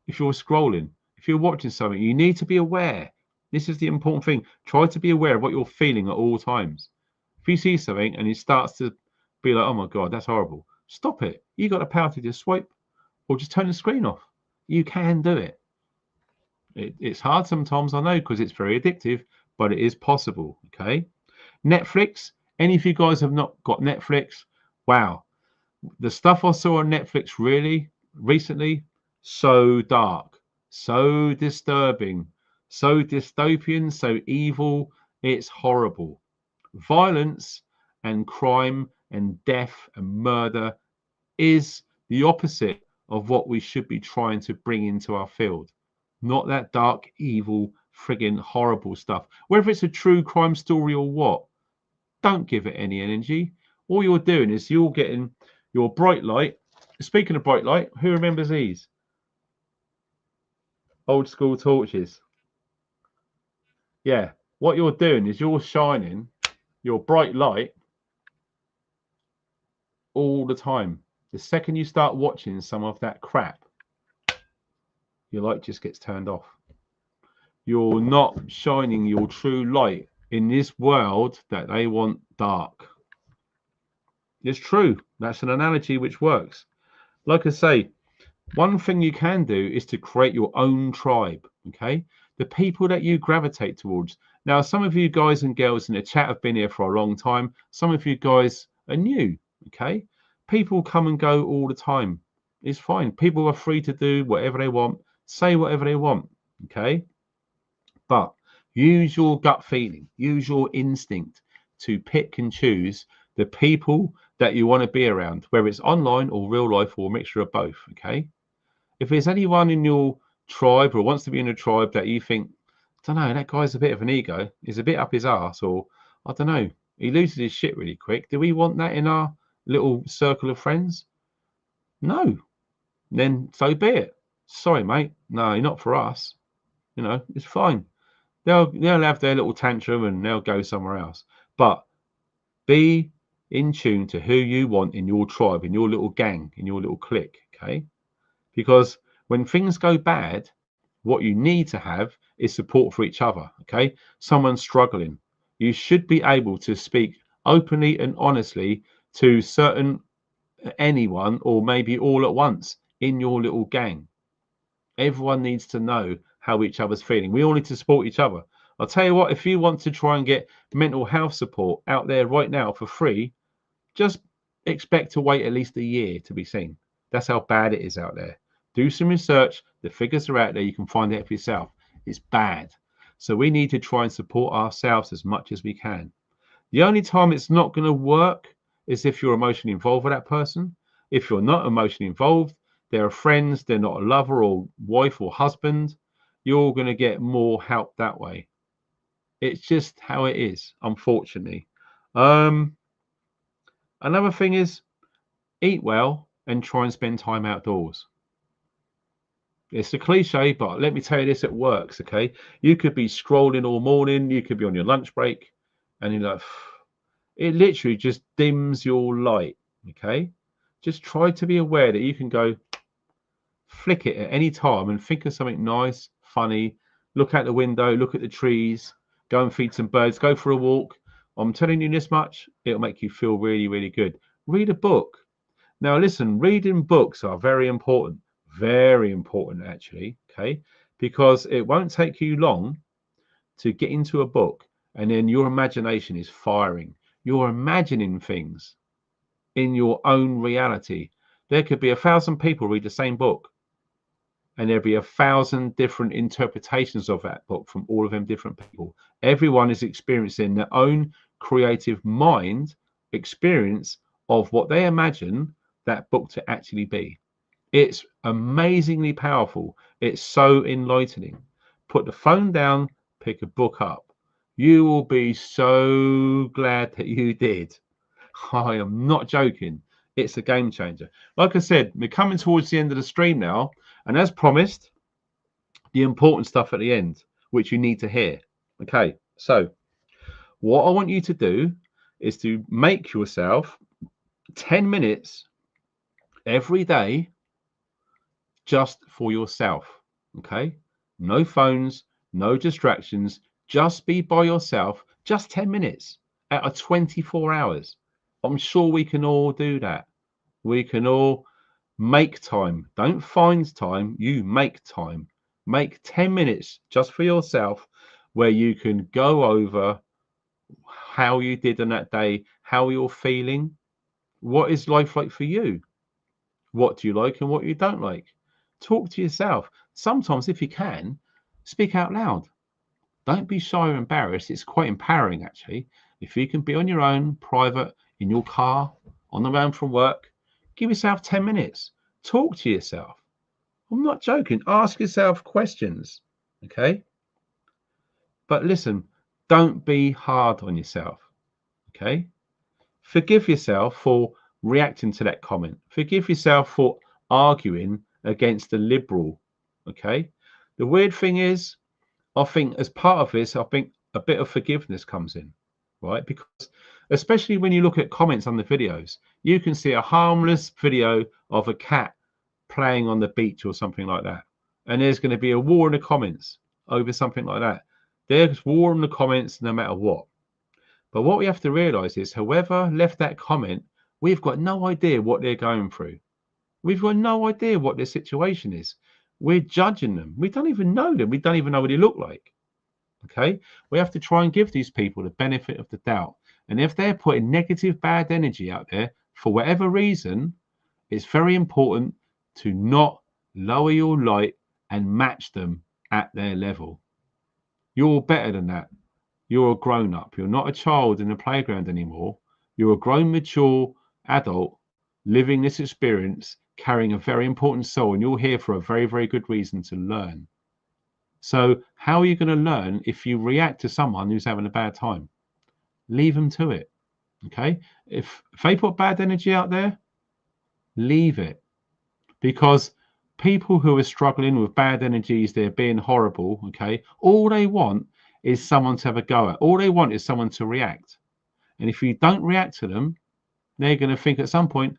if you're scrolling, if you're watching something, you need to be aware. This is the important thing. Try to be aware of what you're feeling at all times. If you see something and it starts to be like, oh my God, that's horrible, stop it. You got the power to just swipe or just turn the screen off. You can do it. It's hard sometimes, I know, because it's very addictive, but it is possible. Okay. Netflix. Any of you guys have not got Netflix? Wow. The stuff I saw on Netflix really recently, so dark, so disturbing, so dystopian, so evil. It's horrible. Violence and crime and death and murder is the opposite of what we should be trying to bring into our field. Not that dark, evil, friggin' horrible stuff. Whether it's a true crime story or what, don't give it any energy. All you're doing is you're getting your bright light. Speaking of bright light, who remembers these? Old school torches. Yeah, what you're doing is you're shining your bright light all the time. The second you start watching some of that crap, your light just gets turned off. You're not shining your true light in this world that they want dark. It's true. That's an analogy which works. Like I say, one thing you can do is to create your own tribe, okay? The people that you gravitate towards. Now, some of you guys and girls in the chat have been here for a long time. Some of you guys are new, okay? People come and go all the time. It's fine. People are free to do whatever they want, say whatever they want, okay? But use your gut feeling, use your instinct to pick and choose the people that you want to be around, whether it's online or real life or a mixture of both, okay? If there's anyone in your tribe or wants to be in a tribe that you think, I don't know, that guy's a bit of an ego, he's a bit up his arse, or I don't know, he loses his shit really quick, do we want that in our little circle of friends? No. Then so be it. Sorry, mate. No, not for us. You know, it's fine. They'll have their little tantrum and they'll go somewhere else. But be in tune to who you want in your tribe, in your little gang, in your little clique, okay? Because when things go bad, what you need to have is support for each other, okay? Someone's struggling. You should be able to speak openly and honestly to anyone, or maybe all at once in your little gang. Everyone needs to know how each other's feeling. We all need to support each other. I'll tell you what, if you want to try and get mental health support out there right now for free, just expect to wait at least a year to be seen. That's how bad it is out there. Do some research. The figures are out there. You can find it for yourself. It's bad. So we need to try and support ourselves as much as we can. The only time it's not going to work is if you're emotionally involved with that person. If you're not emotionally involved, they're friends, they're not a lover or wife or husband, you're going to get more help that way. It's just how it is, unfortunately. Another thing is eat well and try and spend time outdoors. It's a cliche, but let me tell you this, it works, okay? You could be scrolling all morning, you could be on your lunch break, and you're like, it literally just dims your light, okay? Just try to be aware that you can go flick it at any time and think of something nice, funny, look out the window, look at the trees, go and feed some birds, go for a walk. I'm telling you this much, it'll make you feel really, really good. Read a book. Now, listen, reading books are very important actually, okay? Because it won't take you long to get into a book and then your imagination is firing. You're imagining things in your own reality. There could be 1,000 people read the same book and there'll be 1,000 different interpretations of that book from all of them different people. Everyone is experiencing their own creative mind experience of what they imagine that book to actually be. It's amazingly powerful. It's so enlightening. Put the phone down, pick a book up. You will be so glad that you did. I am not joking. It's a game changer. Like I said, we're coming towards the end of the stream now. And as promised, the important stuff at the end, which you need to hear. Okay, so what I want you to do is to make yourself 10 minutes every day just for yourself. Okay, no phones, no distractions, just be by yourself, just 10 minutes out of 24 hours. I'm sure we can all do that. We can all make time. Don't find time, you make time. Make 10 minutes just for yourself where you can go over how you did on that day, how you're feeling, what is life like for you, what do you like and what you don't like. Talk to yourself. Sometimes, if you can, speak out loud. Don't be shy or embarrassed. It's quite empowering, actually. If you can be on your own, private, in your car, on the way home from work, give yourself 10 minutes. Talk to yourself. I'm not joking. Ask yourself questions, okay? But listen, don't be hard on yourself, okay? Forgive yourself for reacting to that comment. Forgive yourself for arguing against a liberal, okay? The weird thing is, I think as part of this, I think a bit of forgiveness comes in, right? Because especially when you look at comments on the videos, you can see a harmless video of a cat playing on the beach or something like that. And there's going to be a war in the comments over something like that. There's war in the comments no matter what. But what we have to realize is whoever left that comment, we've got no idea what they're going through. We've got no idea what their situation is. We're judging them. We don't even know them. We don't even know what they look like. Okay? We have to try and give these people the benefit of the doubt. And if they're putting negative, bad energy out there, for whatever reason, it's very important to not lower your light and match them at their level. You're better than that. You're a grown-up. You're not a child in the playground anymore. You're a grown, mature adult living this experience, carrying a very important soul, and you're here for a very, very good reason to learn. So how are you going to learn if you react to someone who's having a bad time? Leave them to it, okay? If they put bad energy out there, leave it. Because people who are struggling with bad energies, they're being horrible, okay? All they want is someone to have a go at. All they want is someone to react. And if you don't react to them, they're going to think at some point,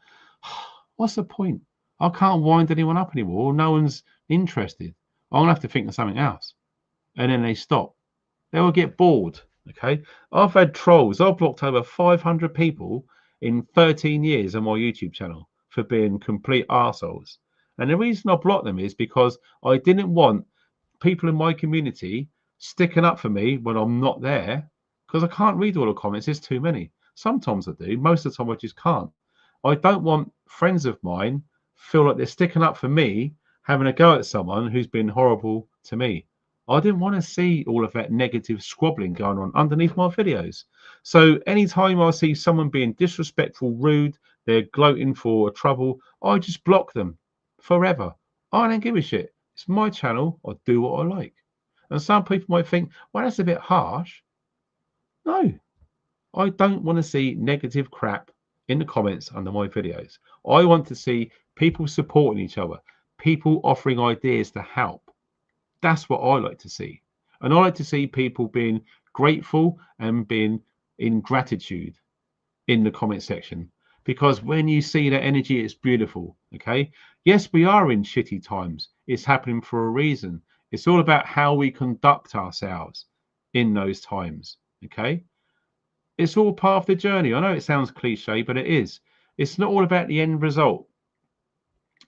what's the point? I can't wind anyone up anymore. No one's interested. I'm going to have to think of something else. And then they stop. They will get bored, okay? I've had trolls. I've blocked over 500 people in 13 years on my YouTube channel for being complete arseholes. And the reason I blocked them is because I didn't want people in my community sticking up for me when I'm not there, because I can't read all the comments. There's too many. Sometimes I do. Most of the time I just can't. I don't want friends of mine feel like they're sticking up for me, having a go at someone who's been horrible to me. I didn't want to see all of that negative squabbling going on underneath my videos. So anytime I see someone being disrespectful, rude, they're gloating for trouble, I just block them forever. I don't give a shit. It's my channel. I do what I like. And some people might think, well, that's a bit harsh. No, I don't want to see negative crap in the comments under my videos. I want to see people supporting each other, people offering ideas to help. That's what I like to see. And I like to see people being grateful and being in gratitude in the comment section. Because when you see that energy, it's beautiful, okay? Yes, we are in shitty times. It's happening for a reason. It's all about how we conduct ourselves in those times, okay? It's all part of the journey. I know it sounds cliche, but it is. It's not all about the end result,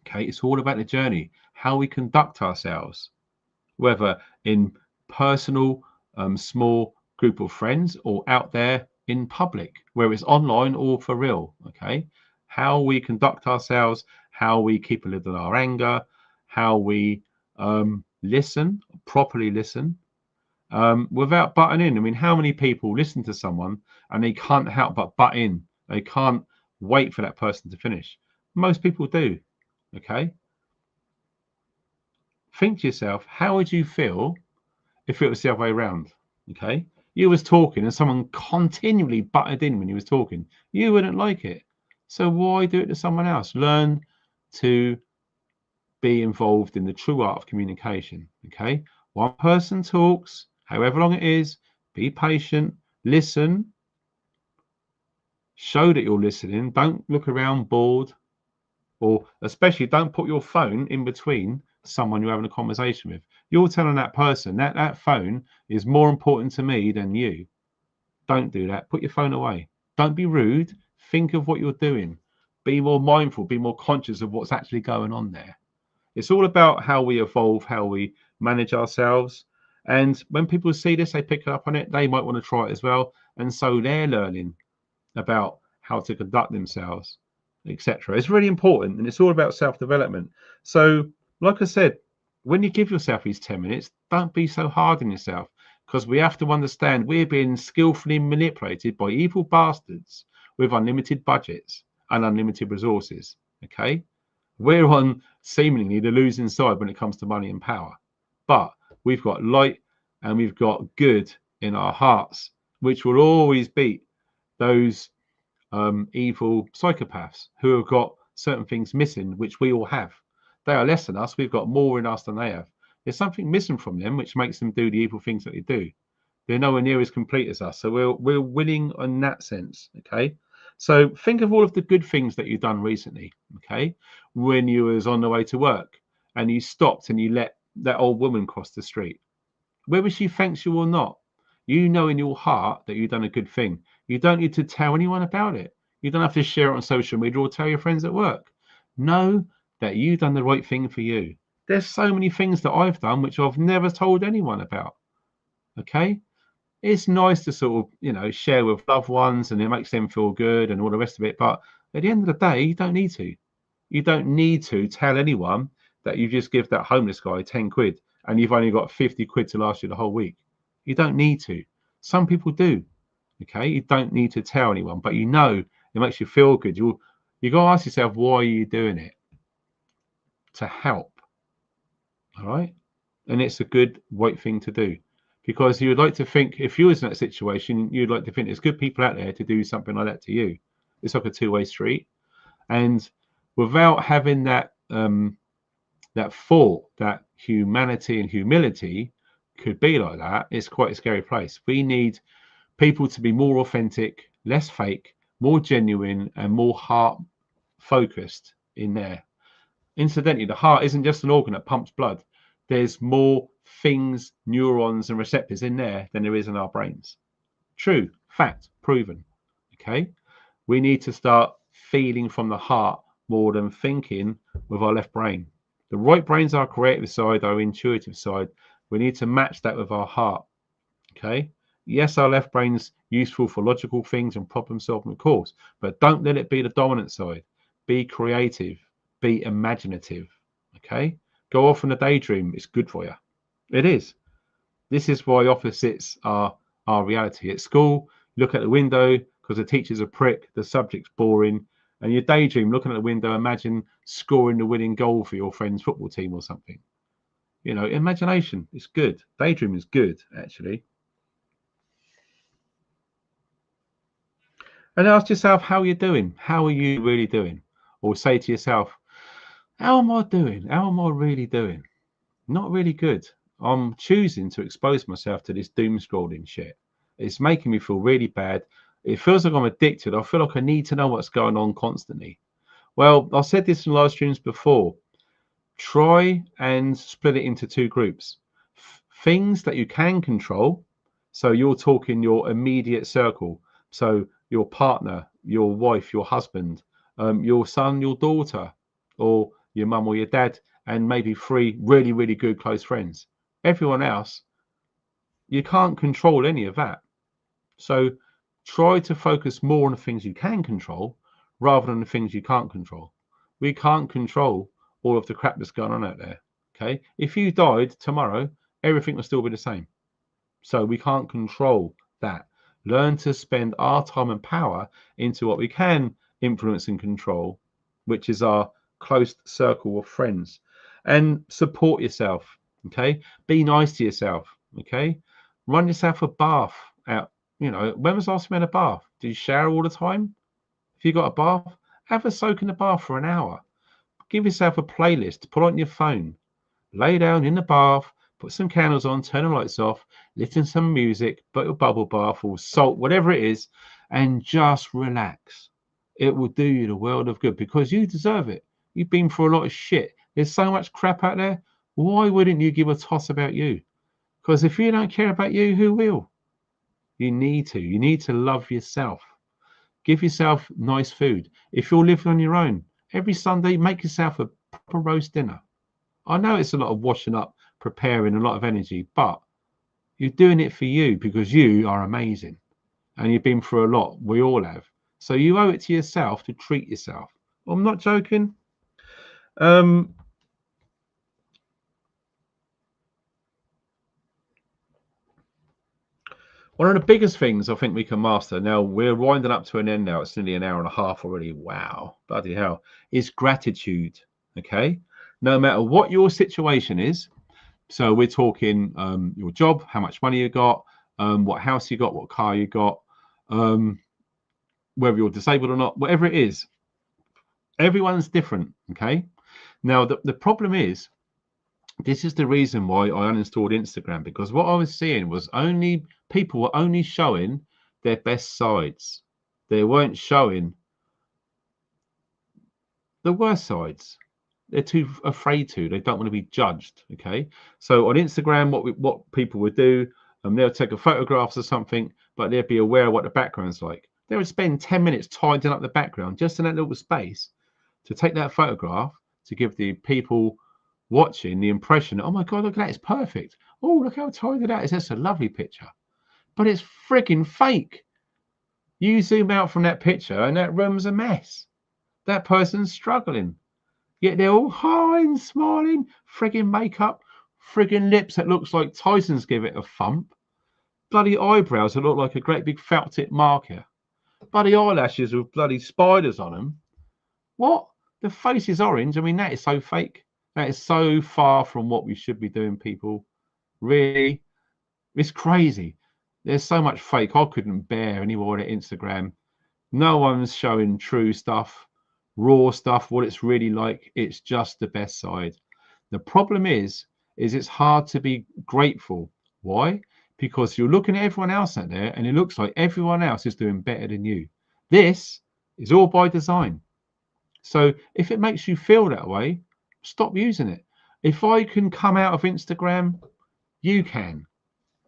okay? It's all about the journey, how we conduct ourselves, whether in personal, small group of friends or out there in public, whether it's online or for real, okay? How we conduct ourselves, how we keep a lid on our anger, how we listen, properly listen, without butting in. I mean, how many people listen to someone and they can't help but butt in? They can't wait for that person to finish. Most people do, okay? Think to yourself, how would you feel if it was the other way around, okay? You was talking and someone continually butted in when you was talking. You wouldn't like it. So why do it to someone else? Learn to be involved in the true art of communication, okay? One person talks, however long it is, be patient, listen, show that you're listening. Don't look around bored, or especially don't put your phone in between someone you're having a conversation with. You're telling that person that that phone is more important to me than you. Don't do that. Put your phone away. Don't be rude. Think of what you're doing. Be more mindful, be more conscious of what's actually going on there. It's all about how we evolve, how we manage ourselves. And when people see this, they pick up on it. They might want to try it as well. And so they're learning about how to conduct themselves, etc. It's really important, and it's all about self-development. So, like I said, when you give yourself these 10 minutes, don't be so hard on yourself, because we have to understand we're being skillfully manipulated by evil bastards with unlimited budgets. and unlimited resources. Okay, we're on seemingly the losing side when it comes to money and power, but we've got light and we've got good in our hearts, which will always beat those evil psychopaths who have got certain things missing, which we all have. They are less than us. We've got more in us than they have. There's something missing from them, which makes them do the evil things that they do. They're nowhere near as complete as us. So we're winning in that sense. Okay. So think of all of the good things that you've done recently. Okay. When you was on the way to work and you stopped and you let that old woman cross the street, whether she thanks you or not, you know in your heart that you've done a good thing. You don't need to tell anyone about it. You don't have to share it on social media or tell your friends at work. Know that you've done the right thing for you. There's so many things that I've done which I've never told anyone about. Okay. It's nice to sort of, share with loved ones and it makes them feel good and all the rest of it. But at the end of the day, you don't need to. You don't need to tell anyone that you just give that homeless guy 10 quid and you've only got 50 quid to last you the whole week. You don't need to. Some people do. Okay. You don't need to tell anyone, but it makes you feel good. You got to ask yourself, why are you doing it? To help. All right. And it's a good, right thing to do. Because you would like to think, if you was in that situation, you'd like to think there's good people out there to do something like that to you. It's like a two-way street. And without having that thought that humanity and humility could be like that, it's quite a scary place. We need people to be more authentic, less fake, more genuine, and more heart-focused in there. Incidentally, the heart isn't just an organ that pumps blood. There's more things, neurons and receptors in there than there is in our brains. True, fact, proven. Okay, we need to start feeling from the heart more than thinking with our left brain. The right brain's our creative side, our intuitive side. We need to match that with our heart. Okay, yes, our left brain's useful for logical things and problem solving, of course, but don't let it be the dominant side. Be creative, be imaginative. Okay, go off on a daydream. It's good for you. It is. This is why opposites are our reality. At school, look at the window because the teacher's a prick, the subject's boring, and you daydream looking at the window, imagine scoring the winning goal for your friend's football team or something. Imagination is good. Daydream is good, actually. And ask yourself, how are you doing? How are you really doing? Or say to yourself, how am I doing? How am I really doing? Not really good. I'm choosing to expose myself to this doom scrolling shit. It's making me feel really bad. It feels like I'm addicted. I feel like I need to know what's going on constantly. Well, I've said this in live streams before. Try and split it into two groups. Things that you can control. So you're talking your immediate circle. So your partner, your wife, your husband, your son, your daughter, or your mum or your dad, and maybe 3 really, really good close friends. Everyone else, you can't control any of that. So try to focus more on the things you can control rather than the things you can't control. We can't control all of the crap that's going on out there. Okay. If you died tomorrow, everything will still be the same. So we can't control that. Learn to spend our time and power into what we can influence and control, which is our close circle of friends, and support yourself. Okay, be nice to yourself. Okay, run yourself a bath out. When was the last time you had a bath? Do you shower all the time? If you got a bath, have a soak in the bath for an hour. Give yourself a playlist, put on your phone, lay down in the bath, put some candles on, turn the lights off, listen to some music, put a bubble bath or salt, whatever it is, and just relax. It will do you the world of good because you deserve it. You've been through a lot of shit. There's so much crap out there. Why wouldn't you give a toss about you? Because if you don't care about you, who will? You need to. You need to love yourself. Give yourself nice food. If you're living on your own, every Sunday, make yourself a proper roast dinner. I know it's a lot of washing up, preparing, a lot of energy, but you're doing it for you because you are amazing and you've been through a lot. We all have. So you owe it to yourself to treat yourself. I'm not joking. One of the biggest things I think we can master, now we're winding up to an end now, it's nearly an hour and a half already, wow, bloody hell, is gratitude. Okay, no matter what your situation is. So we're talking your job, how much money you got, what house you got, what car you got, whether you're disabled or not, whatever it is, everyone's different. Okay, now the problem is, this is the reason why I uninstalled Instagram, because what I was seeing was only people were only showing their best sides. They weren't showing the worst sides. They're too afraid to. They don't want to be judged. Okay, so on Instagram, what people would do, they'll take a photographs or something, but they'd be aware of what the background's like. They would spend 10 minutes tidying up the background just in that little space to take that photograph to give the people watching the impression, oh my God, look at that, it's perfect. Oh, look how tidy that is. That's a lovely picture. But it's freaking fake. You zoom out from that picture and that room's a mess. That person's struggling. Yet they're all high and smiling, frigging makeup, frigging lips that looks like Tyson's give it a thump, bloody eyebrows that look like a great big felt tip marker, bloody eyelashes with bloody spiders on them. What? The face is orange. I mean, that is so fake. That is so far from what we should be doing, people. Really? It's crazy. There's so much fake. I couldn't bear anymore on Instagram. No one's showing true stuff, raw stuff, what it's really like. It's just the best side. The problem is it's hard to be grateful. Why? Because you're looking at everyone else out there and it looks like everyone else is doing better than you. This is all by design. So if it makes you feel that way, stop using it. If I can come out of Instagram, you can.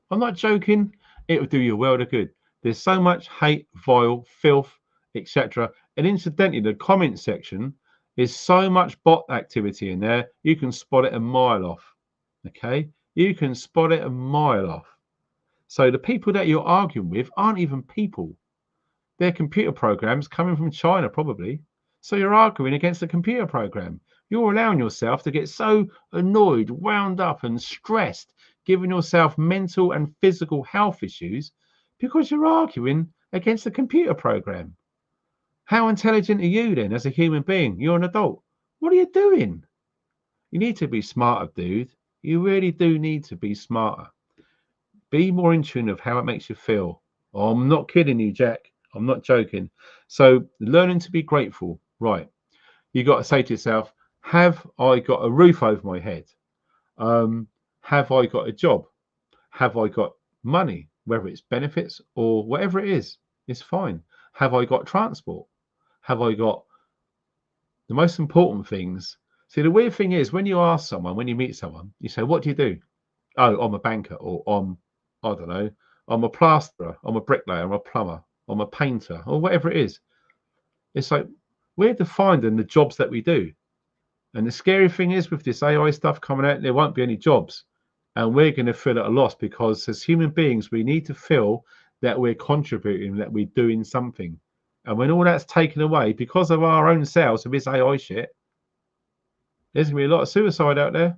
I'm not joking. It will do you a world of good. There's so much hate, vile, filth, etc. And incidentally, the comment section is so much bot activity in there, you can spot it a mile off. Okay? You can spot it a mile off. So the people that you're arguing with aren't even people. They're computer programs coming from China, probably. So you're arguing against a computer program. You're allowing yourself to get so annoyed, wound up and stressed, giving yourself mental and physical health issues because you're arguing against a computer program. How intelligent are you then as a human being? You're an adult. What are you doing? You need to be smarter, dude. You really do need to be smarter. Be more in tune of how it makes you feel. Oh, I'm not kidding you, Jack. I'm not joking. So learning to be grateful, right? You got to say to yourself, have I got a roof over my head? Have I got a job? Have I got money, whether it's benefits or whatever it is? It's fine. Have I got transport? Have I got the most important things? See, the weird thing is when you ask someone, when you meet someone, you say, what do you do? Oh, I'm a banker, or I don't know, I'm a plasterer, I'm a bricklayer, I'm a plumber, I'm a painter, or whatever it is. It's like we're defined in the jobs that we do. And the scary thing is with this AI stuff coming out, there won't be any jobs. And we're going to feel at a loss because as human beings, we need to feel that we're contributing, that we're doing something. And when all that's taken away because of our own selves of this AI shit, there's going to be a lot of suicide out there.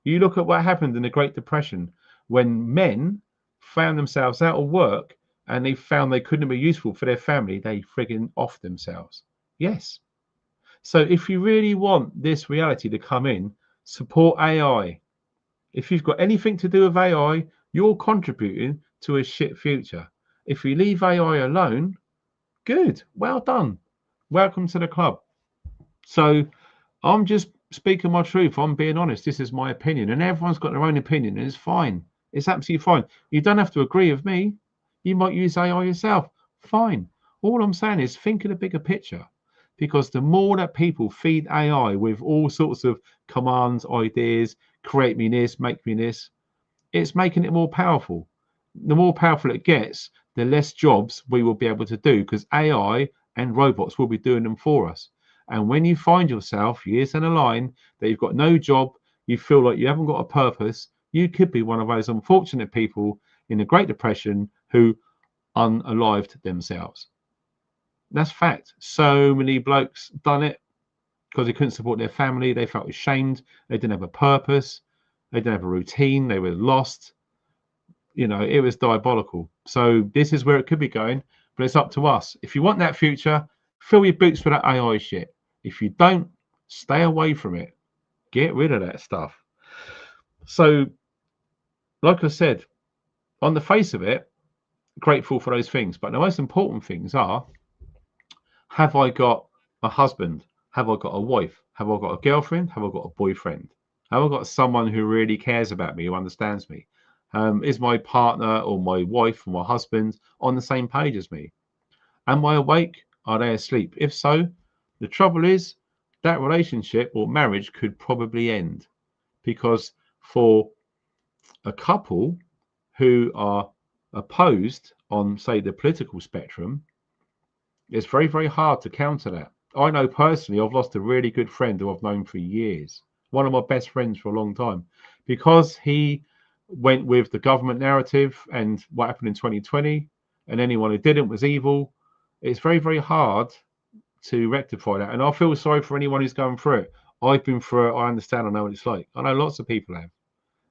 You look at what happened in the Great Depression when men found themselves out of work and they found they couldn't be useful for their family, they frigging offed themselves. Yes. So if you really want this reality to come in, support AI. If you've got anything to do with AI, you're contributing to a shit future. If you leave AI alone, good, well done. Welcome to the club. So I'm just speaking my truth. I'm being honest. This is my opinion. And everyone's got their own opinion and it's fine. It's absolutely fine. You don't have to agree with me. You might use AI yourself. Fine. All I'm saying is think of the bigger picture. Because the more that people feed AI with all sorts of commands, ideas, create me this, make me this, it's making it more powerful. The more powerful it gets, the less jobs we will be able to do because AI and robots will be doing them for us. And when you find yourself years down the line that you've got no job, you feel like you haven't got a purpose, you could be one of those unfortunate people in the Great Depression who unalived themselves. That's fact. So many blokes done it because they couldn't support their family. They felt ashamed. They didn't have a purpose. They didn't have a routine. They were lost. you know, it was diabolical. So this is where it could be going, but it's up to us. If you want that future, fill your boots with that AI shit. If you don't, stay away from it. Get rid of that stuff. So, like I said, on the face of it, grateful for those things. But the most important things are, have I got a husband? Have I got a wife? Have I got a girlfriend? Have I got a boyfriend? Have I got someone who really cares about me, who understands me? Is my partner or my wife or my husband on the same page as me? Am I awake? Are they asleep? If so, the trouble is that relationship or marriage could probably end, because for a couple who are opposed on, say, the political spectrum, it's very, very hard to counter that. I know personally I've lost a really good friend who I've known for years, one of my best friends for a long time, because he went with the government narrative and what happened in 2020, and anyone who didn't was evil. It's very, very hard to rectify that. And I feel sorry for anyone who's going through it. I've been through it. I understand. I know what it's like. I know lots of people have.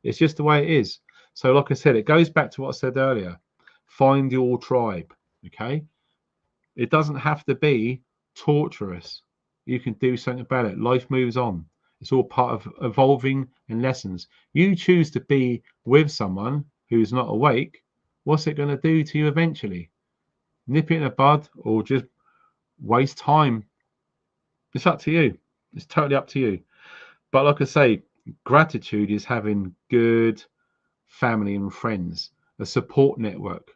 It's just the way it is. So, like I said, it goes back to what I said earlier. Find your tribe. Okay. It doesn't have to be torturous. You can do something about it. Life moves on. It's all part of evolving and lessons. You choose to be with someone who's not awake. What's it going to do to you eventually? Nip it in the bud or just waste time? It's up to you. It's totally up to you. But like I say, gratitude is having good family and friends, a support network.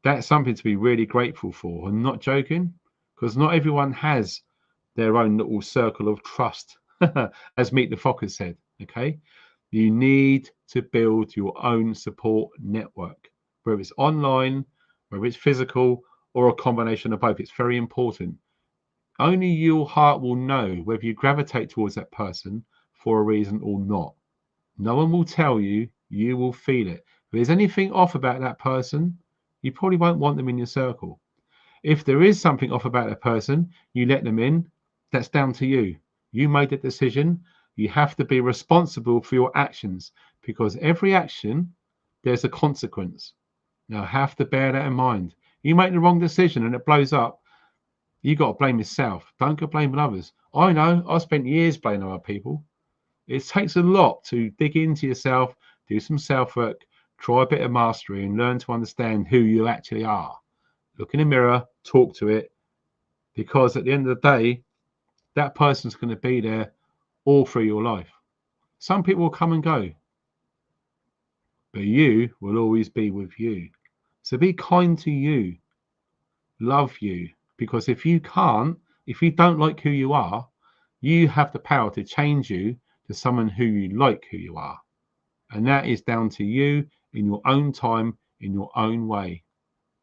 That's something to be really grateful for. I'm not joking, because not everyone has their own little circle of trust, as Meet the Fockers said. Okay, you need to build your own support network, whether it's online, whether it's physical, or a combination of both. It's very important. Only your heart will know whether you gravitate towards that person for a reason or not. No one will tell you. You will feel it. If there's anything off about that person, you probably won't want them in your circle. If there is something off about that person, you let them in. That's down to you. You made the decision. You have to be responsible for your actions, because every action, there's a consequence. Now, have to bear that in mind. You make the wrong decision and it blows up, you got to blame yourself. Don't go blaming others. I know. I spent years blaming other people. It takes a lot to dig into yourself, do some self-work, try a bit of mastery, and learn to understand who you actually are. Look in the mirror, talk to it, because at the end of the day, that person's going to be there all through your life. Some people will come and go, but you will always be with you. So be kind to you. Love you. Because if you don't like who you are, you have the power to change you to someone who you like who you are. And that is down to you in your own time, in your own way.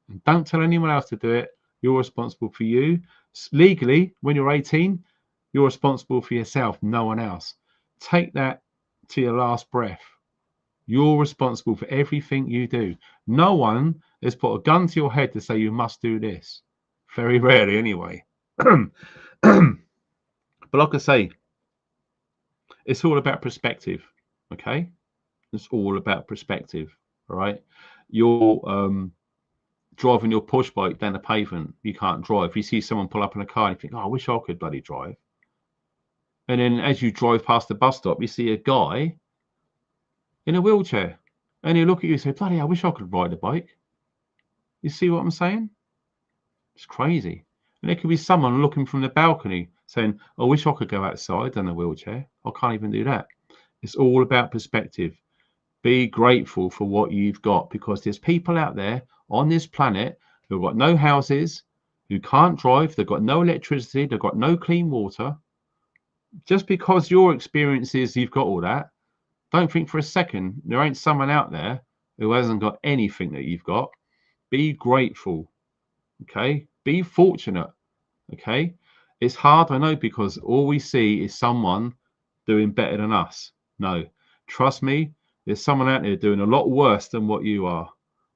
And don't tell anyone else to do it. You're responsible for you. Legally, when you're 18, you're responsible for yourself, no one else. Take that to your last breath. You're responsible for everything you do. No one has put a gun to your head to say you must do this. Very rarely, anyway. But like I say, it's all about perspective. Okay? It's all about perspective. All right? You're driving your push bike down the pavement. You can't drive. You see someone pull up in a car and you think, oh, I wish I could bloody drive. And then as you drive past the bus stop, you see a guy in a wheelchair. And he'll look at you and say, bloody, I wish I could ride a bike. You see what I'm saying? It's crazy. And there could be someone looking from the balcony saying, I wish I could go outside in a wheelchair. I can't even do that. It's all about perspective. Be grateful for what you've got, because there's people out there on this planet who've got no houses, who can't drive, they've got no electricity, they've got no clean water. Just because your experience is you've got all that, don't think for a second there ain't someone out there who hasn't got anything that you've got. Be grateful. Okay? Be fortunate. Okay? It's hard, I know, because all we see is someone doing better than us. No, trust me, there's someone out there doing a lot worse than what you are.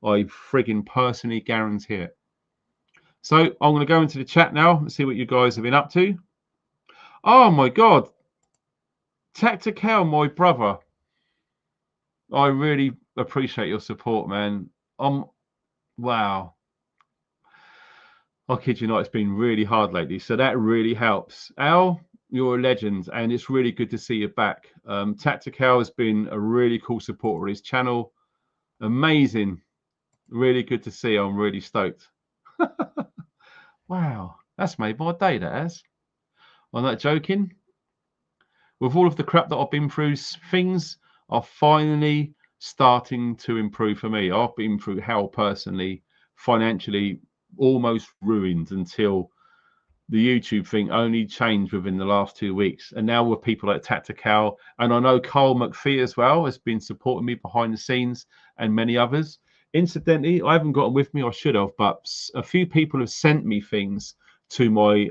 I friggin' personally guarantee it. So I'm going to go into the chat now and see what you guys have been up to. Oh my God. Tactical, my brother. I really appreciate your support, man. Wow. I kid you not, it's been really hard lately, so that really helps. Al, you're a legend, and it's really good to see you back. Tactical has been a really cool supporter of his channel. Amazing. Really good to see. I'm really stoked. Wow, that's made my day, that has. I'm not joking. With all of the crap that I've been through, things are finally starting to improve for me. I've been through hell personally, financially, almost ruined until the YouTube thing only changed within the last 2 weeks. And now with people like Tactical, and I know Carl McPhee as well has been supporting me behind the scenes, and many others. Incidentally, I haven't got them with me, I should have, but a few people have sent me things to my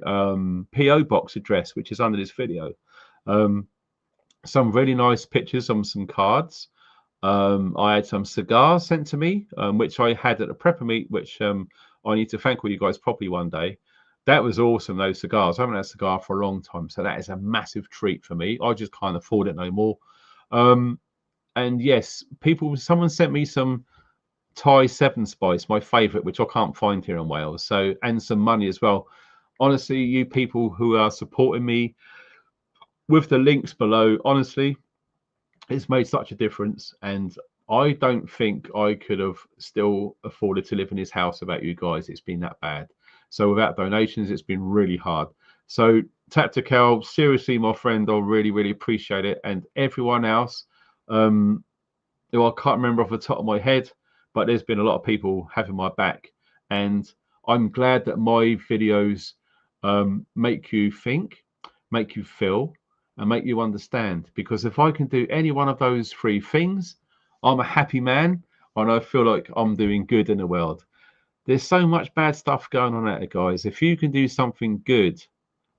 PO box address, which is under this video. Some really nice pictures on some cards. I had some cigars sent to me, which I had at a prepper meet, which I need to thank all you guys properly one day. That was awesome, those cigars. I haven't had a cigar for a long time, so that is a massive treat for me. I just can't afford it no more. And yes, someone sent me some Thai 7 Spice, my favorite, which I can't find here in Wales. So, and some money as well. Honestly, you people who are supporting me with the links below, honestly, it's made such a difference. And I don't think I could have still afforded to live in this house without you guys. It's been that bad. So without donations, it's been really hard. So Tactical, seriously, my friend, I really, really appreciate it. And everyone else, who I can't remember off the top of my head, but there's been a lot of people having my back. And I'm glad that my videos make you think, make you feel, and make you understand. Because if I can do any one of those 3 things, I'm a happy man, and I feel like I'm doing good in the world. There's so much bad stuff going on out there, guys. If you can do something good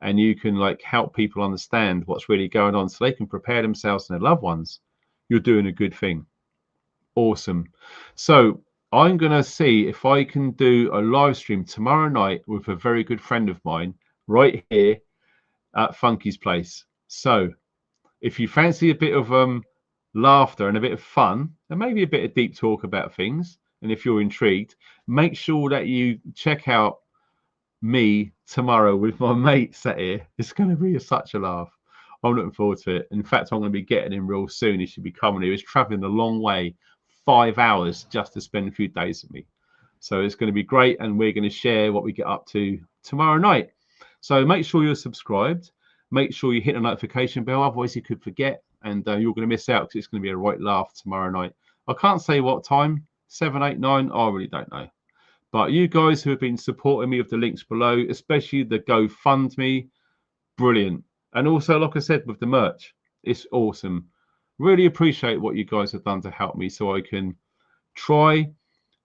and you can like help people understand what's really going on so they can prepare themselves and their loved ones, you're doing a good thing. Awesome. So I'm going to see if I can do a live stream tomorrow night with a very good friend of mine right here at Funky's place. So if you fancy a bit of laughter and a bit of fun and maybe a bit of deep talk about things, and if you're intrigued, make sure that you check out me tomorrow with my mate sat here. It's going to be such a laugh. I'm looking forward to it. In fact, I'm going to be getting him real soon. He should be coming here. He's traveling a long way, 5 hours just to spend a few days with me. So it's going to be great, and we're going to share what we get up to tomorrow night. So make sure you're subscribed. Make sure you hit the notification bell, otherwise you could forget, and you're going to miss out because it's going to be a right laugh tomorrow night. I can't say what time, 7, 8, 9, I really don't know. But you guys who have been supporting me with the links below, especially the GoFundMe, brilliant. And also, like I said, with the merch, it's awesome. Really appreciate what you guys have done to help me so I can try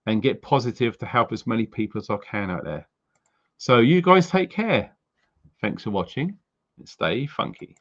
and get positive to help as many people as I can out there. So you guys take care. Thanks for watching and stay funky.